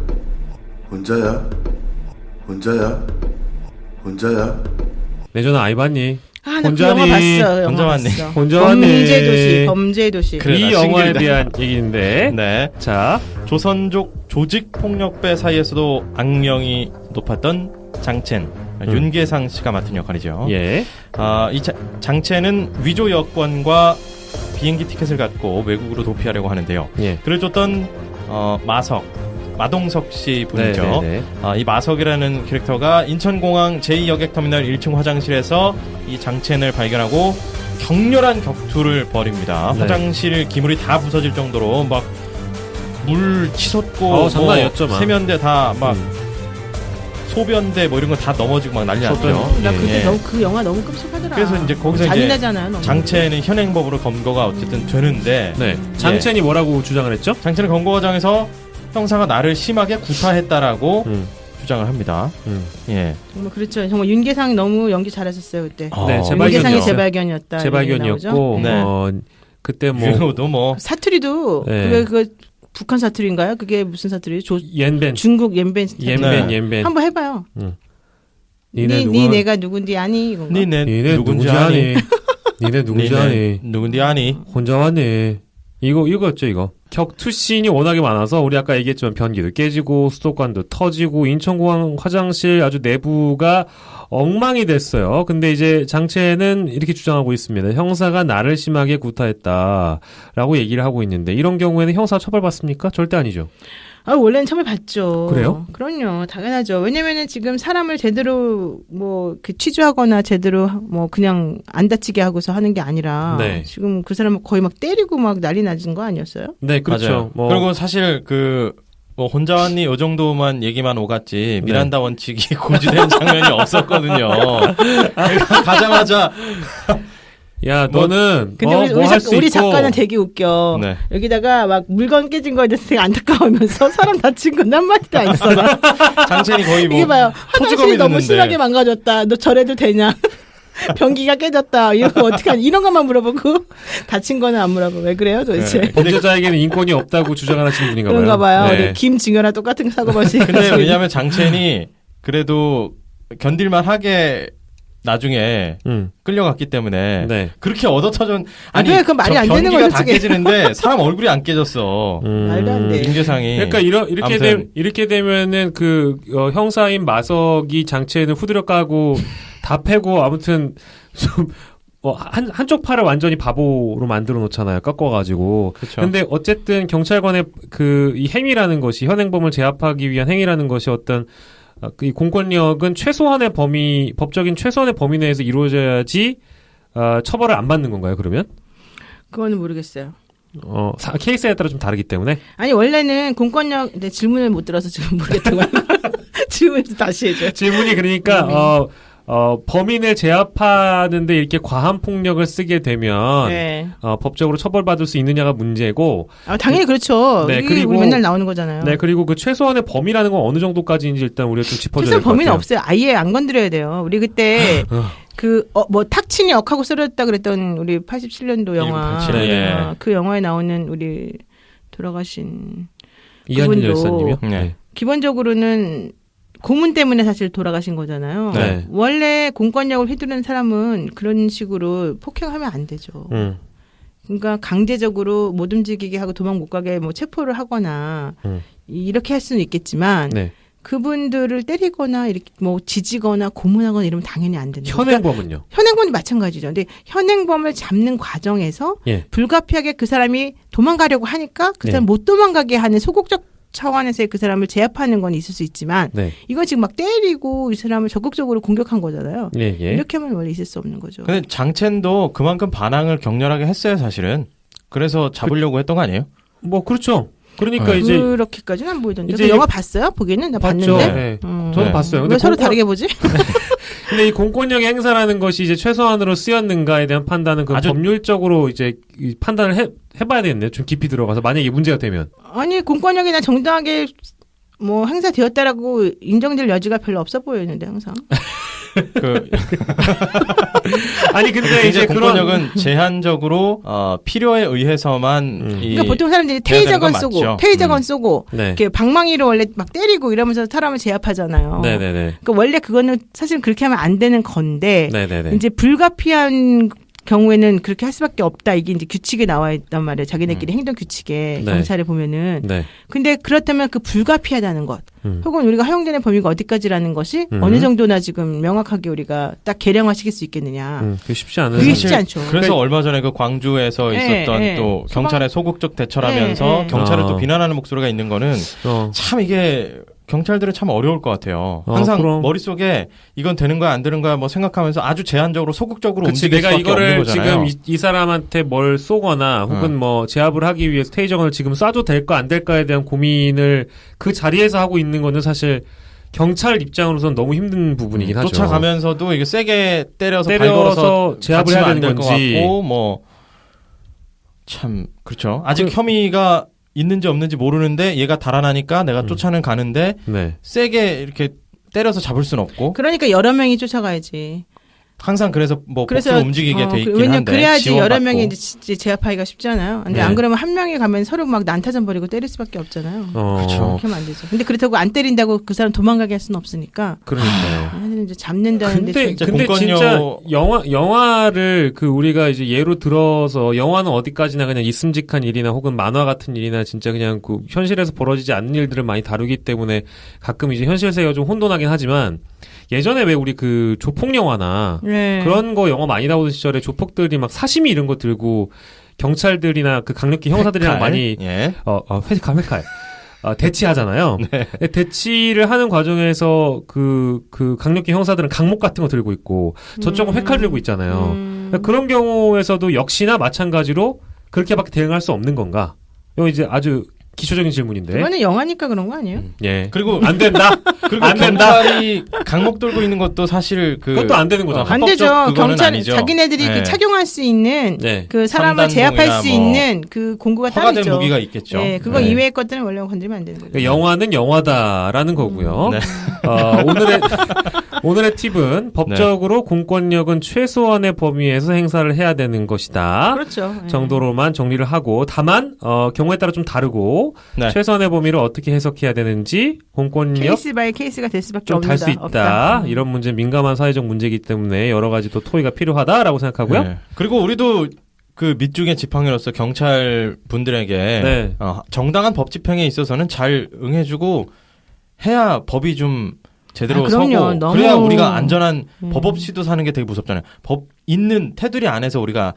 내 전화 아이 봤니? 나 그 영화 봤어. 혼자 왔니? 혼자 왔니? 범죄도시. 이 영화에 대한 얘기인데. 네. 자, 조선족 조직 폭력배 사이에서도 악명이 높았던 장첸. 윤계상 씨가 맡은 역할이죠. 예. 이 장첸은 위조 여권과 비행기 티켓을 갖고 외국으로 도피하려고 하는데요. 예. 그를 쫓던 마동석 씨 분이죠. 이 마석이라는 캐릭터가 인천공항 제2여객터미널 1층 화장실에서 이 장첸을 발견하고 격렬한 격투를 벌입니다. 네. 화장실 기물이 다 부서질 정도로 막 물 치솟고 장난이었죠, 세면대 다 막 소변대 뭐 이런 거 다 넘어지고 막 난리 났죠. 나 그 영화 너무 끔찍하더라. 그래서 이제 거기서 잔인하잖아요. 장첸은 현행법으로 검거가 어쨌든 되는데 장첸이 뭐라고 주장을 했죠? 장첸은 검거과정에서 형사가 나를 심하게 구타했다라고 주장을 합니다. 예. 정말 그렇죠. 정말 윤계상 너무 연기 잘하셨어요 그때. 네, 윤계상의 재발견이었다. 재발견이었고, 그때 뭐 사투리도 그 북한 사투리인가요? 그게 무슨 사투리죠? 옌벤. 중국 옌벤. 옌벤. 한번 해봐요. 니네 내가 누군지 아니? 이건가? 니네 누군지 아니? 니네 누군지 아니? 누군지 아니? 혼자 왔네. 이거였죠, 이거. 격투 씬이 워낙에 많아서, 우리 아까 얘기했지만 변기도 깨지고, 수도관도 터지고, 인천공항 화장실 아주 내부가 엉망이 됐어요. 근데 이제 장첸은 이렇게 주장하고 있습니다. 형사가 나를 심하게 구타했다라고 얘기를 하고 있는데, 이런 경우에는 형사 처벌받습니까? 절대 아니죠. 원래는 처벌받죠. 그래요? 그럼요. 당연하죠. 왜냐면은 지금 사람을 제대로 취조하거나 제대로 그냥 안 다치게 하고서 하는 게 아니라 지금 그 사람을 거의 막 때리고 막 난리 나진 거 아니었어요? 네, 그렇죠. 그리고 사실 혼자 왔니 요 정도만 얘기만 오갔지 미란다 원칙이 고지된 장면이 없었거든요. 가자마자 야, 너는 근데 우리 작가는 되게 웃겨. 여기다가 막 물건 깨진 거에 대해서 되게 안타까우면서 사람 다친 건 한마디도 안 써. 장첸이 거의 이게 봐요. 화장실이 너무 심하게 망가졌다. 너 저래도 되냐? 변기가 깨졌다. 이런 거 어떻게 하냐? 이런 것만 물어보고 다친 거는 안 물어보고 왜 그래요 도대체? 범죄자에게는 인권이 없다고 주장을 하시는 분인가 봐요. 그런가 봐요. 김징여랑 똑같은 사고벌이. 근데 왜냐하면 장첸이 그래도 견딜만 하게 나중에 끌려갔기 때문에 그렇게 얻어터진 그 말이 안 되는 거죠. 다 깨지는데 사람 얼굴이 안 깨졌어. 말도 안 돼. 윤계상이. 그러니까 이렇게 되면은 형사인 마석이 장첸을 후드려 까고 다 패고 아무튼 좀 한쪽 팔을 완전히 바보로 만들어 놓잖아요. 꺾어가지고. 그쵸. 근데 어쨌든 경찰관의 이 행위라는 것이 현행범을 제압하기 위한 행위라는 것이 어떤 이 공권력은 법적인 최소한의 범위 내에서 이루어져야지 처벌을 안 받는 건가요? 그러면? 그거는 모르겠어요. 케이스에 따라 좀 다르기 때문에. 아니 원래는 공권력 질문을 못 들어서 지금 모르겠다고. 질문 다시 해줘. 질문이 그러니까 범인을 제압하는데 이렇게 과한 폭력을 쓰게 되면 법적으로 처벌받을 수 있느냐가 문제고. 당연히 그렇죠. 그리고 우리 맨날 나오는 거잖아요. 네, 그리고 그 최소한의 범위라는 건 어느 정도까지인지 일단 우리가 좀 짚어줘야 될 것 같아요. 최소한 범위는 없어요. 아예 안 건드려야 돼요. 우리 그때 탁친이 억하고 쓰러졌다 그랬던 우리 87년도 영화. 그 영화에 나오는 우리 돌아가신 이한일 열사님이요? 네. 기본적으로는 고문 때문에 사실 돌아가신 거잖아요. 네. 원래 공권력을 휘두르는 사람은 그런 식으로 폭행하면 안 되죠. 그러니까 강제적으로 못 움직이게 하고 도망 못 가게 뭐 체포를 하거나 이렇게 할 수는 있겠지만 네. 그분들을 때리거나 이렇게 뭐 지지거나 고문하거나 이러면 당연히 안 된다. 현행범은요? 그러니까 현행범이 마찬가지죠. 근데 현행범을 잡는 과정에서 예. 불가피하게 그 사람이 도망가려고 하니까 그 사람 못 도망가게 하는 소극적 차원에서의 그 사람을 제압하는 건 있을 수 있지만 네. 이건 지금 막 때리고 이 사람을 적극적으로 공격한 거잖아요. 예, 예. 이렇게 하면 원래 있을 수 없는 거죠. 근데 장첸도 그만큼 반항을 격렬하게 했어요, 사실은. 그래서 잡으려고 했던 거 아니에요? 뭐 그렇죠. 그러니까 이제 그렇게까지는 안 보이던데. 이제 영화 봤어요? 보기에는 나 봤죠. 봤는데. 네. 저는 봤어요. 왜 서로 다르게 보지? 근데 이 공권력의 행사라는 것이 이제 최소한으로 쓰였는가에 대한 판단은 그 아주 법률적으로 이제 이 판단을 해봐야 되겠네요. 좀 깊이 들어가서 만약에 문제가 되면. 아니 공권력이나 정당하게 뭐 행사되었다라고 인정될 여지가 별로 없어 보이는데 항상. 아니 근데 이제 공권력은 제한적으로 필요에 의해서만 그러니까 보통 사람들이 테이저건 쏘고 네. 이렇게 방망이로 원래 막 때리고 이러면서 사람을 제압하잖아요. 네네네. 그러니까 원래 그거는 사실 그렇게 하면 안 되는 건데 네네네. 이제 불가피한 경우에는 그렇게 할 수밖에 없다. 이게 이제 규칙에 나와 있단 말이에요. 자기네끼리 행동 규칙에 네. 경찰에 보면은. 네. 근데 그렇다면 그 불가피하다는 것, 혹은 우리가 허용되는 범위가 어디까지라는 것이 어느 정도나 지금 명확하게 우리가 딱 계량화시킬 수 있겠느냐. 그게 쉽지 않은. 그게 쉽지 않죠. 그래서 얼마 전에 그 광주에서 있었던 또 경찰의 소극적 대처라면서 경찰을 또 비난하는 목소리가 있는 거는 참 이게. 경찰들은 참 어려울 것 같아요. 항상 머릿속에 이건 되는 거야 안 되는 거야 뭐 생각하면서 아주 제한적으로 소극적으로 움직일 수밖에 없는 거잖아요. 지금 이 사람한테 뭘 쏘거나 혹은 뭐 제압을 하기 위해서 테이저건을 지금 쏴도 될까 안 될까에 대한 고민을 그 자리에서 하고 있는 거는 사실 경찰 입장으로서는 너무 힘든 부분이긴 하죠. 쫓아가면서도 이게 세게 때려서 발걸어서 제압을 해야 되는 건지 뭐 참 그렇죠. 아직 혐의가 있는지 없는지 모르는데 얘가 달아나니까 내가 쫓아는 가는데 세게 이렇게 때려서 잡을 수는 없고. 그러니까 여러 명이 쫓아가야지. 항상 그래서 뭐 복수로 움직이게 돼 있긴 한데 그래야지 여러 명이 이제 제압하기가 쉽잖아요. 근데 안 그러면 한 명이 가면 서로 막 난타전 벌이고 때릴 수밖에 없잖아요. 그렇죠. 그렇게 하면 안 되죠. 근데 그렇다고 안 때린다고 그 사람 도망가게 할 수는 없으니까. 그러니까요. 이제 잡는다는데. 근데 진짜 영화를 그 우리가 이제 예로 들어서 영화는 어디까지나 그냥 있음직한 일이나 혹은 만화 같은 일이나 진짜 그냥 그 현실에서 벌어지지 않는 일들을 많이 다루기 때문에 가끔 이제 현실 세계가 좀 혼돈하긴 하지만. 예전에 왜 우리 그 조폭 영화나 그런 거 영화 많이 나오던 시절에 조폭들이 막 사시미 이런 거 들고 경찰들이나 그 강력히 형사들이랑 많이 회칼 대치하잖아요. 네. 대치를 하는 과정에서 그 강력히 형사들은 강목 같은 거 들고 있고 저쪽은 회칼 들고 있잖아요. 그런 경우에서도 역시나 마찬가지로 그렇게밖에 대응할 수 없는 건가? 이거 이제 아주 기초적인 질문인데. 이거는 영화니까 그런 거 아니에요? 예. 그리고 안 된다. 그리고 안 경찰이 강목 들고 있는 것도 사실 그것도 안 되는 거잖아. 안 되죠. 경찰 자기네들이 그 착용할 수 있는 그 사람을 제압할 수 있는 그 공구가 따로 있죠. 허가된 무기가 있겠죠. 네, 그거 이외의 것들은 원래 건드리면 안 되는 거죠. 그러니까 영화는 영화다라는 거고요. 오늘의 팁은 법적으로 공권력은 최소한의 범위에서 행사를 해야 되는 것이다. 그렇죠. 정도로만 정리를 하고 다만 경우에 따라 좀 다르고 최소한의 범위를 어떻게 해석해야 되는지 공권력 케이스 바이 케이스가 될 수밖에 좀 달 수 있다. 이런 문제 민감한 사회적 문제이기 때문에 여러 가지 또 토의가 필요하다라고 생각하고요. 그리고 우리도 그 밑중의 지팡이로서 경찰 분들에게 정당한 법 집행에 있어서는 잘 응해주고 해야 법이 좀 제대로 서고 그래야 우리가 안전한 법 없이도 사는 게 되게 무섭잖아요. 법 있는 테두리 안에서 우리가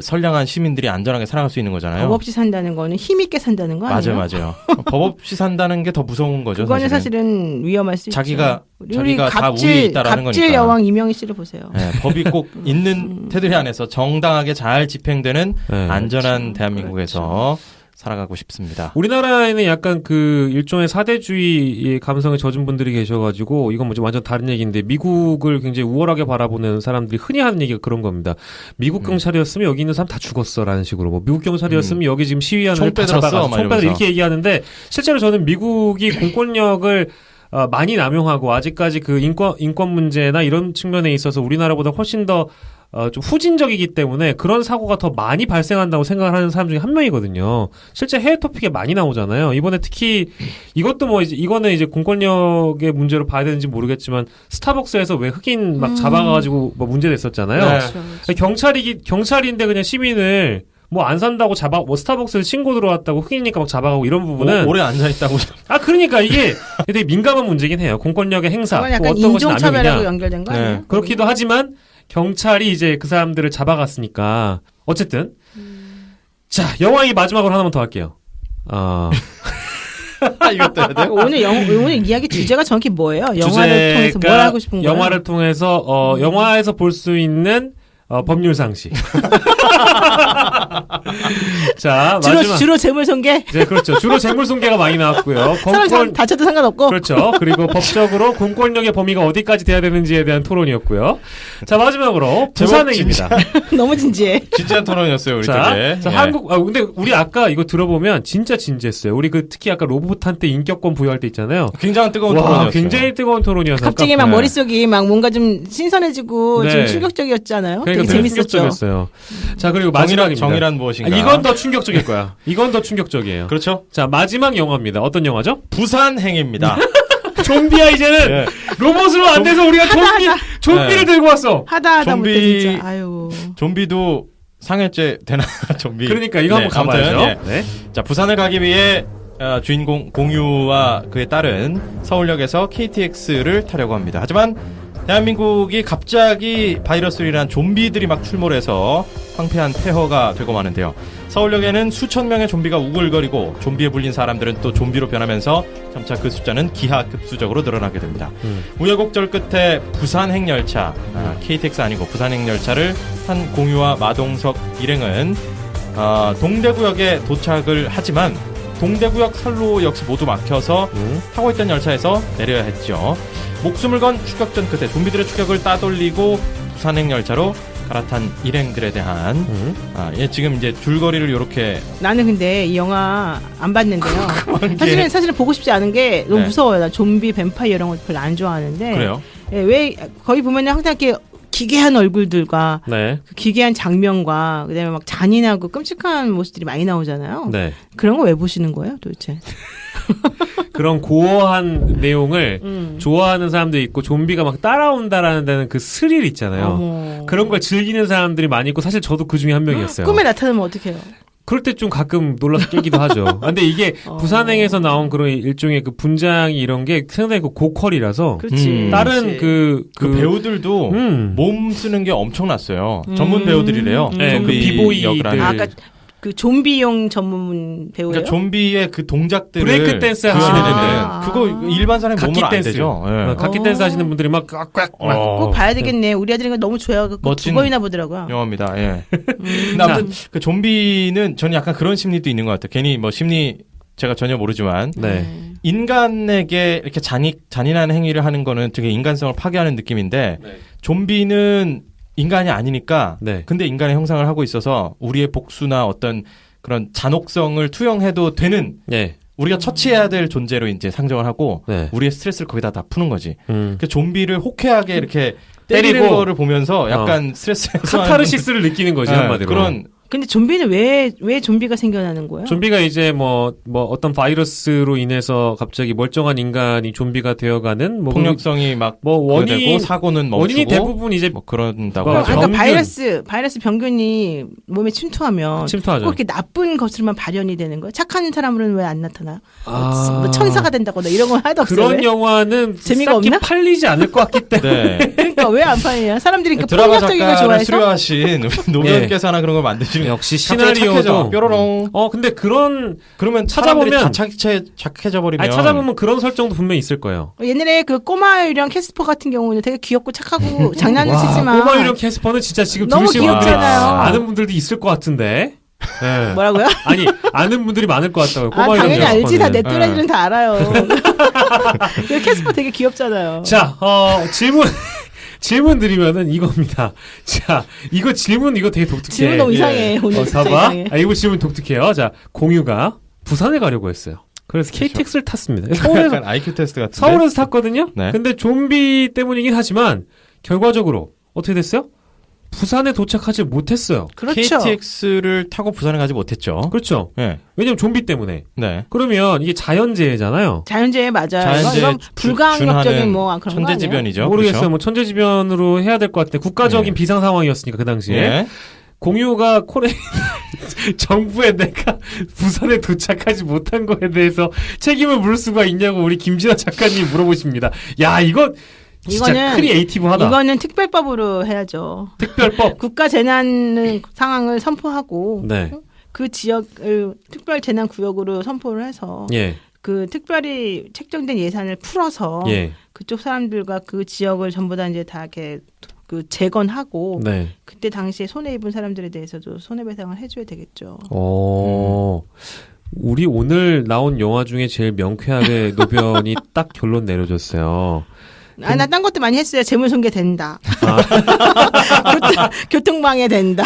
선량한 시민들이 안전하게 살아갈 수 있는 거잖아요. 법 없이 산다는 거는 힘있게 산다는 거 아니에요? 맞아요. 법 없이 산다는 게 더 무서운 거죠. 그거는 사실은 위험할 수 자기가 있죠. 자기가 다 우위에 있다라는 거니까. 갑질 여왕 이명희 씨를 보세요. 네, 법이 꼭 있는 테두리 안에서 정당하게 잘 집행되는 안전한 그렇죠. 대한민국에서 살아가고 싶습니다. 우리나라에는 약간 그 일종의 사대주의 감성에 젖은 분들이 계셔가지고 이건 뭐지 완전 다른 얘기인데 미국을 굉장히 우월하게 바라보는 사람들이 흔히 하는 얘기가 그런 겁니다. 미국 경찰이었으면 여기 있는 사람 다 죽었어라는 식으로 뭐 미국 경찰이었으면 여기 지금 시위하는 총 빼들었어 총 빼들 이렇게 얘기하는데 실제로 저는 미국이 공권력을 많이 남용하고 아직까지 그 인권 문제나 이런 측면에 있어서 우리나라보다 훨씬 더 좀 후진적이기 때문에 그런 사고가 더 많이 발생한다고 생각을 하는 사람 중에 한 명이거든요. 실제 해외 토픽에 많이 나오잖아요. 이번에 특히 이것도 뭐 이제 이거는 이제 공권력의 문제로 봐야 되는지 모르겠지만 스타벅스에서 왜 흑인 막 잡아가지고 뭐 문제됐었잖아요. 네. 경찰인데 그냥 시민을 뭐 안 산다고 뭐 스타벅스에 신고 들어왔다고 흑인이니까 막 잡아가고 이런 부분은 오래 앉아 있다고. 그러니까 이게 되게 민감한 문제긴 해요. 공권력의 행사, 약간 뭐 어떤 것이 인종차별하고 연결된 거 아니에요? 네. 그렇기도 하지만 경찰이 이제 그 사람들을 잡아갔으니까 어쨌든 자 영화 마지막으로 하나만 더 할게요. 이것도 해야 돼? 오늘 이야기 주제가 정확히 뭐예요? 영화를 통해서 뭘 하고 싶은 거예요? 영화를 통해서 영화에서 볼 수 있는 법률 상식. 자, 주로 재물손괴? 네, 그렇죠. 주로 재물손괴가 많이 나왔고요. 사람 다쳐도 상관없고. 그렇죠. 그리고 법적으로 공권력의 범위가 어디까지 돼야 되는지에 대한 토론이었고요. 자, 마지막으로 부산행입니다. 너무 진지해. 진지한 토론이었어요, 우리 되게. 자, 한국 근데 우리 아까 이거 들어보면 진짜 진지했어요. 우리 특히 아까 로봇한테 인격권 부여할 때 있잖아요. 굉장히 뜨거운 토론이었어요. 굉장히 뜨거운 토론이어서 갑자기 막 머릿속이 막 뭔가 좀 신선해지고 좀 충격적이었잖아요. 되게 재밌었어요. 자, 그리고 마지막입니다. 정의란 무엇인가? 이건 더 충격적일 거야. 이건 더 충격적이에요. 그렇죠. 자, 마지막 영화입니다. 어떤 영화죠? 부산행입니다. 좀비야, 이제는. 네. 로봇으로 안 돼서 우리가 좀비를 들고 왔어. 하다 못해, 진짜. 아유. 좀비도 상해죄 되나? 좀비. 그러니까 이거 한번 가봐야죠. 네. 자, 부산을 가기 위해 주인공 공유와 그의 딸은 서울역에서 KTX를 타려고 합니다. 하지만 대한민국이 갑자기 바이러스로 인한 좀비들이 막 출몰해서 황폐한 폐허가 되고 마는데요. 서울역에는 수천 명의 좀비가 우글거리고 좀비에 불린 사람들은 또 좀비로 변하면서 점차 그 숫자는 기하급수적으로 늘어나게 됩니다. 우여곡절 끝에 부산행열차, KTX 아니고 부산행열차를 탄 공유와 마동석 일행은 동대구역에 도착을 하지만 동대구역 선로 역시 모두 막혀서 타고 있던 열차에서 내려야 했죠. 목숨을 건 추격전 끝에 좀비들의 추격을 따돌리고 부산행열차로 갈아탄 일행들에 대한 지금 이제 줄거리를 이렇게. 나는 근데 이 영화 안 봤는데요. 사실은 보고 싶지 않은 게 너무 무서워요. 나 좀비, 뱀파이어 이런 거 별로 안 좋아하는데. 그래요? 왜 거기 보면은 항상 이렇게 기괴한 얼굴들과 그 기괴한 장면과 그다음에 막 잔인하고 끔찍한 모습들이 많이 나오잖아요. 네. 그런 거 왜 보시는 거예요, 도대체? 그런 고어한 내용을 좋아하는 사람도 있고 좀비가 막 따라온다라는 데는 그 스릴 있잖아요. 그런 걸 즐기는 사람들이 많이 있고 사실 저도 그 중에 한 명이었어요. 꿈에 나타나면 어떡해요? 그럴 때 좀 가끔 놀라서 깨기도 하죠. 근데 이게 부산행에서 나온 그런 일종의 그 분장이 이런 게 상당히 그 고퀄이라서 다른 그 배우들도 몸 쓰는 게 엄청났어요. 전문 배우들이래요. 네, 그 비보이들. 아까 그 좀비용 전문 배우예요? 그러니까 좀비의 그 동작들을 브레이크 댄스 하시는 애들. 그거 일반 사람이 몸으로 안 되죠. 각기 댄스 하시는 분들이 막 꽉꽉. 꼭 봐야 되겠네. 우리 아들이 너무 좋아하고 두 번이나 보더라고요. 영화입니다. 예. 근데 아무튼 그 좀비는 저는 약간 그런 심리도 있는 것 같아요. 괜히 뭐 심리 제가 전혀 모르지만 인간에게 이렇게 잔인한 행위를 하는 거는 되게 인간성을 파괴하는 느낌인데 좀비는 인간이 아니니까 근데 인간의 형상을 하고 있어서 우리의 복수나 어떤 그런 잔혹성을 투영해도 되는 우리가 처치해야 될 존재로 이제 상정을 하고 우리의 스트레스를 거기다 다 푸는 거지. 그 좀비를 호쾌하게 이렇게 때리는 거를 보면서 약간 스트레스 카타르시스를 느끼는 거지 한마디로. 그런. 근데 좀비는 왜 좀비가 생겨나는 거예요? 좀비가 이제 뭐 어떤 바이러스로 인해서 갑자기 멀쩡한 인간이 좀비가 되어가는 뭐 폭력성이 막 원인되고 사고는 멈추고 원인이 대부분 이제 뭐 그런다고 하죠. 그러니까 바이러스 병균이 몸에 침투하죠. 꼭 이렇게 나쁜 것으로만 발현이 되는 거예요. 착한 사람으로는 왜 안 나타나요? 뭐 천사가 된다거나 이런 건 하나도 없어요. 그런 영화는 재미가 없나? 팔리지 않을 것 같기 때문에. 그러니까 왜 안 팔리냐? 사람들이 그러니까 드라마 폭력적인 걸 작가를 좋아해서 수료하신 노무현께서 하나 그런 걸 만드시는 역시 시나리오도 뾰로롱. 근데 그러면 찾아보면 다 착해져 버리면 찾아보면 그런 설정도 분명히 있을 거예요. 옛날에 그 꼬마 유령 캐스퍼 같은 경우는 되게 귀엽고 착하고 장난을 치지만 꼬마 유령 캐스퍼는 진짜 지금 너무 들으시는 분들이 귀엽잖아요. 아는 분들도 있을 것 같은데. 네. 뭐라고요? 아니 아는 분들이 많을 것 같다고요. 꼬마 당연히 유령 알지. 다 내 또래들은 다 알아요. 캐스퍼 되게 귀엽잖아요. 자, 질문 드리면은 이겁니다. 자, 이거 되게 독특해. 질문 너무 이상해. 오늘 봐봐. 이거 질문 독특해요. 자, 공유가 부산에 가려고 했어요. 그래서 KTX를 탔습니다. 서울에서 IQ 테스트 같은데. 서울에서 탔거든요. 네. 근데 좀비 때문이긴 하지만 결과적으로 어떻게 됐어요? 부산에 도착하지 못했어요. 그렇죠. KTX를 타고 부산에 가지 못했죠. 그렇죠. 네. 왜냐면 좀비 때문에. 네. 그러면 이게 자연재해잖아요. 자연재해 맞아요. 자연재해 이건 불가항력적인 뭐 그런 천재지변이죠. 모르겠어요. 그렇죠? 뭐 천재지변으로 해야 될 것 같아요. 국가적인 비상 상황이었으니까 그 당시에. 네. 공유가 정부에 내가 부산에 도착하지 못한 거에 대해서 책임을 물을 수가 있냐고 우리 김진아 작가님 물어보십니다. 야, 이거 진짜 크리에이티브하다. 이거는 특별법으로 해야죠. 특별법. 국가 재난 상황을 선포하고 네. 그 지역을 특별 재난 구역으로 선포를 해서 예. 그 특별히 책정된 예산을 풀어서 예. 그쪽 사람들과 그 지역을 전부 다 이제 다 이렇게 그 재건하고 네. 그때 당시에 손해 입은 사람들에 대해서도 손해배상을 해줘야 되겠죠. 우리 오늘 나온 영화 중에 제일 명쾌하게 노변이 딱 결론 내려줬어요. 나 딴 것도 많이 했어요. 재물손괴 된다. 교통방해 된다.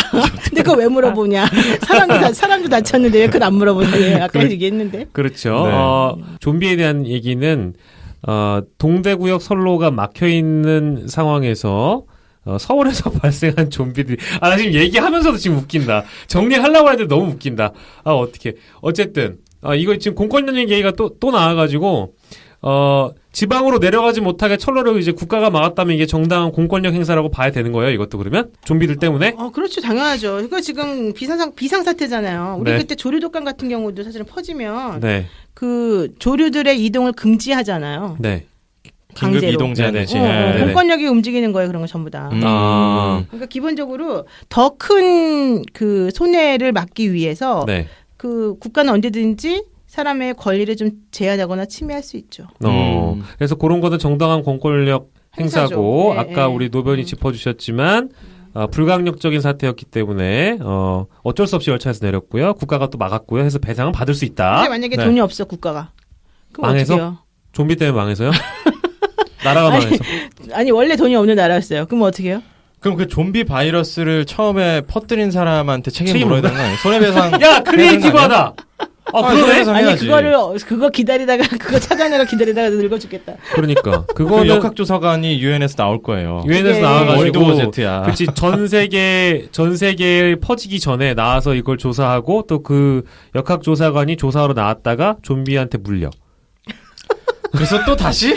근데 그거 왜 물어보냐. 사람도 다쳤는데 왜 그걸 안 물어보냐. 아까 얘기했는데. 그렇죠. 네. 좀비에 대한 얘기는 동대구역 선로가 막혀있는 상황에서 서울에서 발생한 좀비들이 나 지금 얘기하면서도 지금 웃긴다. 정리하려고 하는데 너무 웃긴다. 어떡해. 어쨌든 이거 지금 공권력 얘기가 또 나와가지고 지방으로 내려가지 못하게 철로를 이제 국가가 막았다면 이게 정당한 공권력 행사라고 봐야 되는 거예요. 이것도 그러면 좀비들 때문에? 그렇죠, 당연하죠. 이거 지금 비상 사태잖아요. 우리 네. 그때 조류독감 같은 경우도 사실은 퍼지면 네. 그 조류들의 이동을 금지하잖아요. 네. 긴급 이동제한 되지. 공권력이 움직이는 거예요, 그런 거 전부 다. 그러니까 기본적으로 더 큰 그 손해를 막기 위해서 네. 그 국가는 언제든지 사람의 권리를 좀 제한하거나 침해할 수 있죠. 그래서 그런 거는 정당한 공권력 행사고 아까 우리 노변이 짚어주셨지만 불가항력적인 사태였기 때문에 어쩔 수 없이 열차에서 내렸고요. 국가가 또 막았고요. 해서 배상은 받을 수 있다. 근데 만약에 돈이 없어 국가가. 그럼 망해서? 어떡해요? 좀비 때문에 망해서요? 나라가 망해서? 아니 원래 돈이 없는 나라였어요. 그럼 어떻게 해요? 그럼 그 좀비 바이러스를 처음에 퍼뜨린 사람한테 책임 물어야 되는 거 아니에요? 손해배상. 야, 크리에이티브하다. 그러네. 아니 그거 기다리다가 그거 찾아내가 기다리다가 늙어 죽겠다. 그러니까 그거는 역학조사관이 유엔에서 나올 거예요. 유엔에서 나와가지고 월드워제트야. 그렇지 전 세계에 퍼지기 전에 나와서 이걸 조사하고 또 그 역학조사관이 조사하러 나왔다가 좀비한테 물려. 그래서 또 다시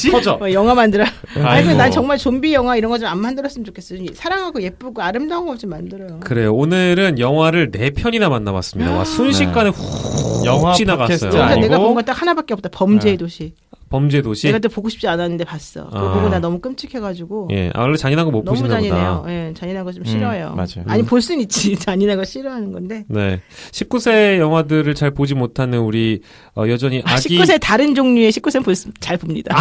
퍼져. 영화 만들어. 아니 난 정말 좀비 영화 이런 거 좀 안 만들었으면 좋겠어요. 사랑하고 예쁘고 아름다운 거 좀 만들어요. 그래요. 오늘은 영화를 4편이나 만나봤습니다. 와, 순식간에 훅 영화 지나갔어요. 그러니까 내가 본 건 딱 하나밖에 없다. 범죄의 도시. 범죄 도시. 내가 또 보고 싶지 않았는데 봤어. 그거 보고 나 너무 끔찍해가지고. 예, 원래 잔인한 거 못 보시나 보다. 너무 잔인해요. 예, 잔인한 거 좀 싫어요. 맞아요. 아니 볼 순 있지. 잔인한 거 싫어하는 건데. 네, 19세 영화들을 잘 보지 못하는 우리 여전히 아기 19세 다른 종류의 19세는 잘 봅니다.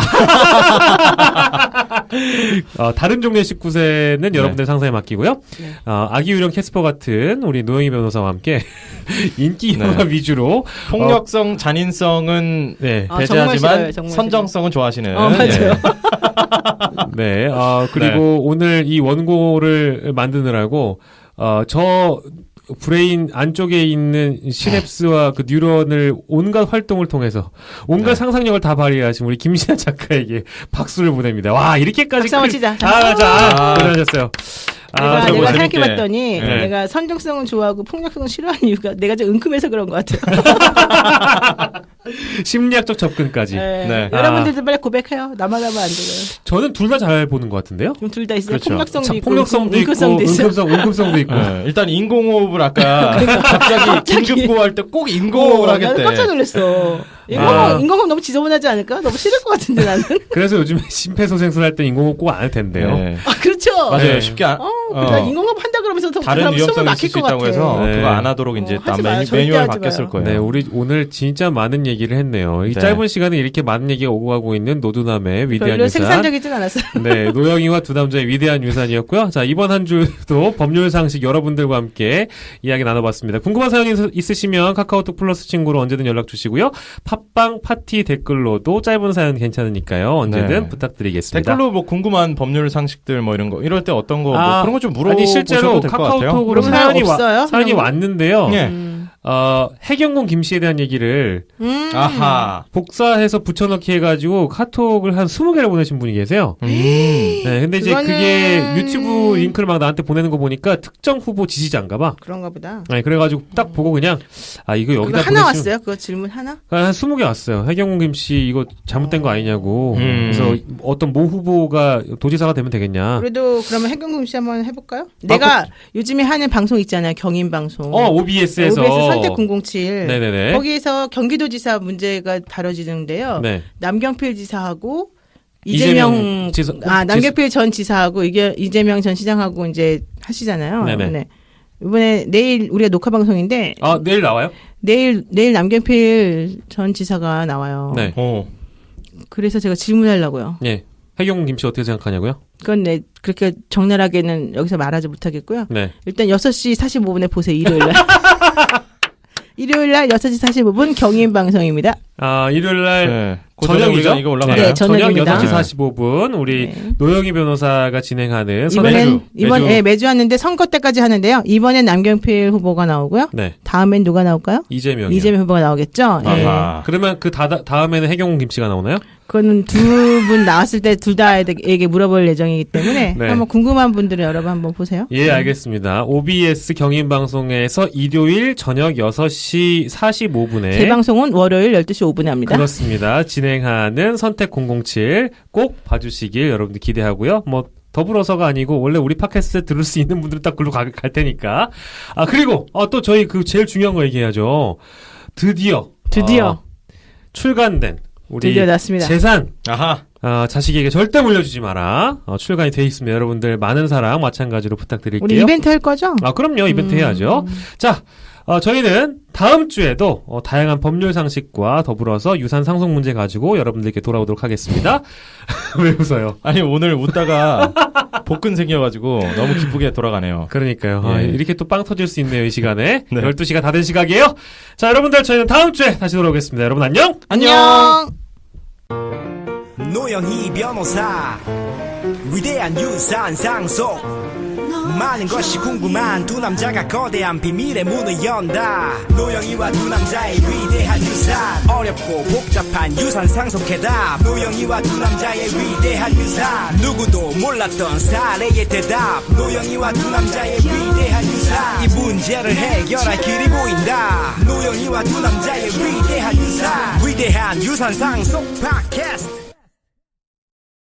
다른 종류의 19세는 여러분들 상상에 맡기고요. 아기 유령 캐스퍼 같은 우리 노영희 변호사와 함께 인기 영화 위주로 폭력성, 잔인성은 배제하지만 선정성은 좋아하시는. 맞아요. 네. 그리고 오늘 이 원고를 만드느라고 저 브레인 안쪽에 있는 시냅스와 그 뉴런을 온갖 활동을 통해서 온갖 상상력을 다 발휘하신 우리 김신아 작가에게 박수를 보냅니다. 와, 이렇게까지 박수 한번 치자. 고생하셨어요. 내가 생각해봤더니 내가 선정성은 좋아하고 폭력성은 싫어하는 이유가 내가 좀 은큼해서 그런 것 같아요. 심리학적 접근까지. 네. 여러분들도 빨리 고백해요. 나만 하면 안 돼요. 저는 둘 다 잘 보는 것 같은데요. 둘 다 있어요. 그렇죠. 폭력성도 있고 은큼성도 있고. 일단 인공호흡을 아까 갑자기 긴급구호할 때 꼭 인공호흡을 하겠대. 나는 깜짝 놀랐어. 인공호흡 너무 지저분하지 않을까? 너무 싫을 것 같은데 나는. 그래서 요즘에 심폐소생술 할 때 인공호흡 꼭 안 해도 된대요. 네. 그렇죠. 맞아요. 쉽게 인공호흡 한다 그러면서 다른 위험성이 있을 수 있다고 해서 그거 안 하도록 이제 매뉴얼 바뀌었을 거예요. 네, 우리 오늘 진짜 많은 얘기를 했네요. 이 짧은 시간에 이렇게 많은 얘기가 오고 가고 있는 노두남의 위대한 별로 유산. 생산적이진 않았어요. 네, 노영이와 두 남자의 위대한 유산이었고요. 자, 이번 한 주도 법률 상식 여러분들과 함께 이야기 나눠봤습니다. 궁금한 사연이 있으시면 카카오톡 플러스 친구로 언제든 연락 주시고요. 팟빵 파티 댓글로도 짧은 사연 괜찮으니까요. 언제든 부탁드리겠습니다. 댓글로 뭐 궁금한 법률 상식들 뭐 이런 거 이럴 때 어떤 거 뭐 그런 거 좀 물어보셔도 아니 실제로 될 것 같아요. 카카오톡으로 사연이 왔는데요. 네. 해경공 김씨에 대한 얘기를 아하. 복사해서 붙여넣기 해가지고 카톡을 한 20개를 보내신 분이 계세요. 네, 근데 이제 그게 유튜브 링크를 막 나한테 보내는 거 보니까 특정 후보 지지자인가 봐. 그런가 보다. 네, 그래가지고 딱 보고 그냥, 이거 여기다 하나 왔어요? 그거 질문 하나? 한 20개 왔어요. 해경공 김씨 이거 잘못된 거 아니냐고. 그래서 어떤 모 후보가 도지사가 되면 되겠냐. 그래도 그러면 해경공 씨 한번 해볼까요? 내가 요즘에 하는 방송 있잖아요. 경인 방송. OBS에서. OBS 선택 007. 네네네. 거기에서 경기도지사 문제가 다뤄지는데요. 네. 남경필 지사하고 남경필 전 지사하고 이재명 전 시장하고 이제 하시잖아요. 네네. 네. 이번에 내일 우리가 녹화 방송인데. 내일 나와요? 내일 남경필 전 지사가 나와요. 네. 그래서 제가 질문하려고요. 네. 해경 김씨 어떻게 생각하냐고요? 그건 그렇게 적나라하게는 여기서 말하지 못하겠고요. 네. 일단 6시 45분에 보세요. 일요일날. 일요일날 6시 45분 경인 방송입니다. 일요일날 네. 저녁이죠? 이거 올라가나요? 네, 저녁 저녁입니다. 6시 45분 우리 노영희 변호사가 진행하는 이번에 매주 하는데 선거 때까지 하는데요. 이번엔 남경필 후보가 나오고요. 네. 다음엔 누가 나올까요? 이재명 후보가 나오겠죠. 네. 그러면 그 다음에는 해경공 김씨가 나오나요? 그거는 두 분 나왔을 때 둘 다에게 물어볼 예정이기 때문에 네. 한번 궁금한 분들은 여러분 한번 보세요. 예, 알겠습니다. OBS 경인 방송에서 일요일 저녁 6시 45분에 재방송은 월요일 12시 5분에 합니다. 그렇습니다. 진행하는 선택 007 꼭 봐주시길 여러분들 기대하고요. 더불어서가 아니고 원래 우리 팟캐스트 들을 수 있는 분들은 딱 글로 갈 테니까. 그리고 또 저희 제일 중요한 거 얘기해야죠. 드디어 출간된 우리 드디어 났습니다. 재산. 자식에게 절대 물려주지 마라. 출간이 돼 있습니다. 여러분들 많은 사랑 마찬가지로 부탁드릴게요. 우리 이벤트 할 거죠? 그럼요. 이벤트 해야죠. 자, 저희는 다음 주에도 다양한 법률 상식과 더불어서 유산 상속 문제 가지고 여러분들께 돌아오도록 하겠습니다. 왜 웃어요? 아니 오늘 웃다가 복근 생겨가지고 너무 기쁘게 돌아가네요. 그러니까요. 예. 이렇게 또 빵 터질 수 있네요. 이 시간에. 네. 12시가 다 된 시각이에요. 자, 여러분들 저희는 다음 주에 다시 돌아오겠습니다. 여러분 안녕. 안녕. 노영희 변호사 위대한 유산 상속 많은 것이 궁금한 두 남자가 거대한 비밀의 문을 연다. 노영희와 두 남자의 위대한 유산 어렵고 복잡한 유산 상속 해답. 노영희와 두 남자의 위대한 유산 누구도 몰랐던 사례의 대답. 노영희와 두 남자의 위대한 유산 이 문제를 해결할 길이 보인다. 노영희와 두 남자의 위대한 유산 상속 팟캐스트.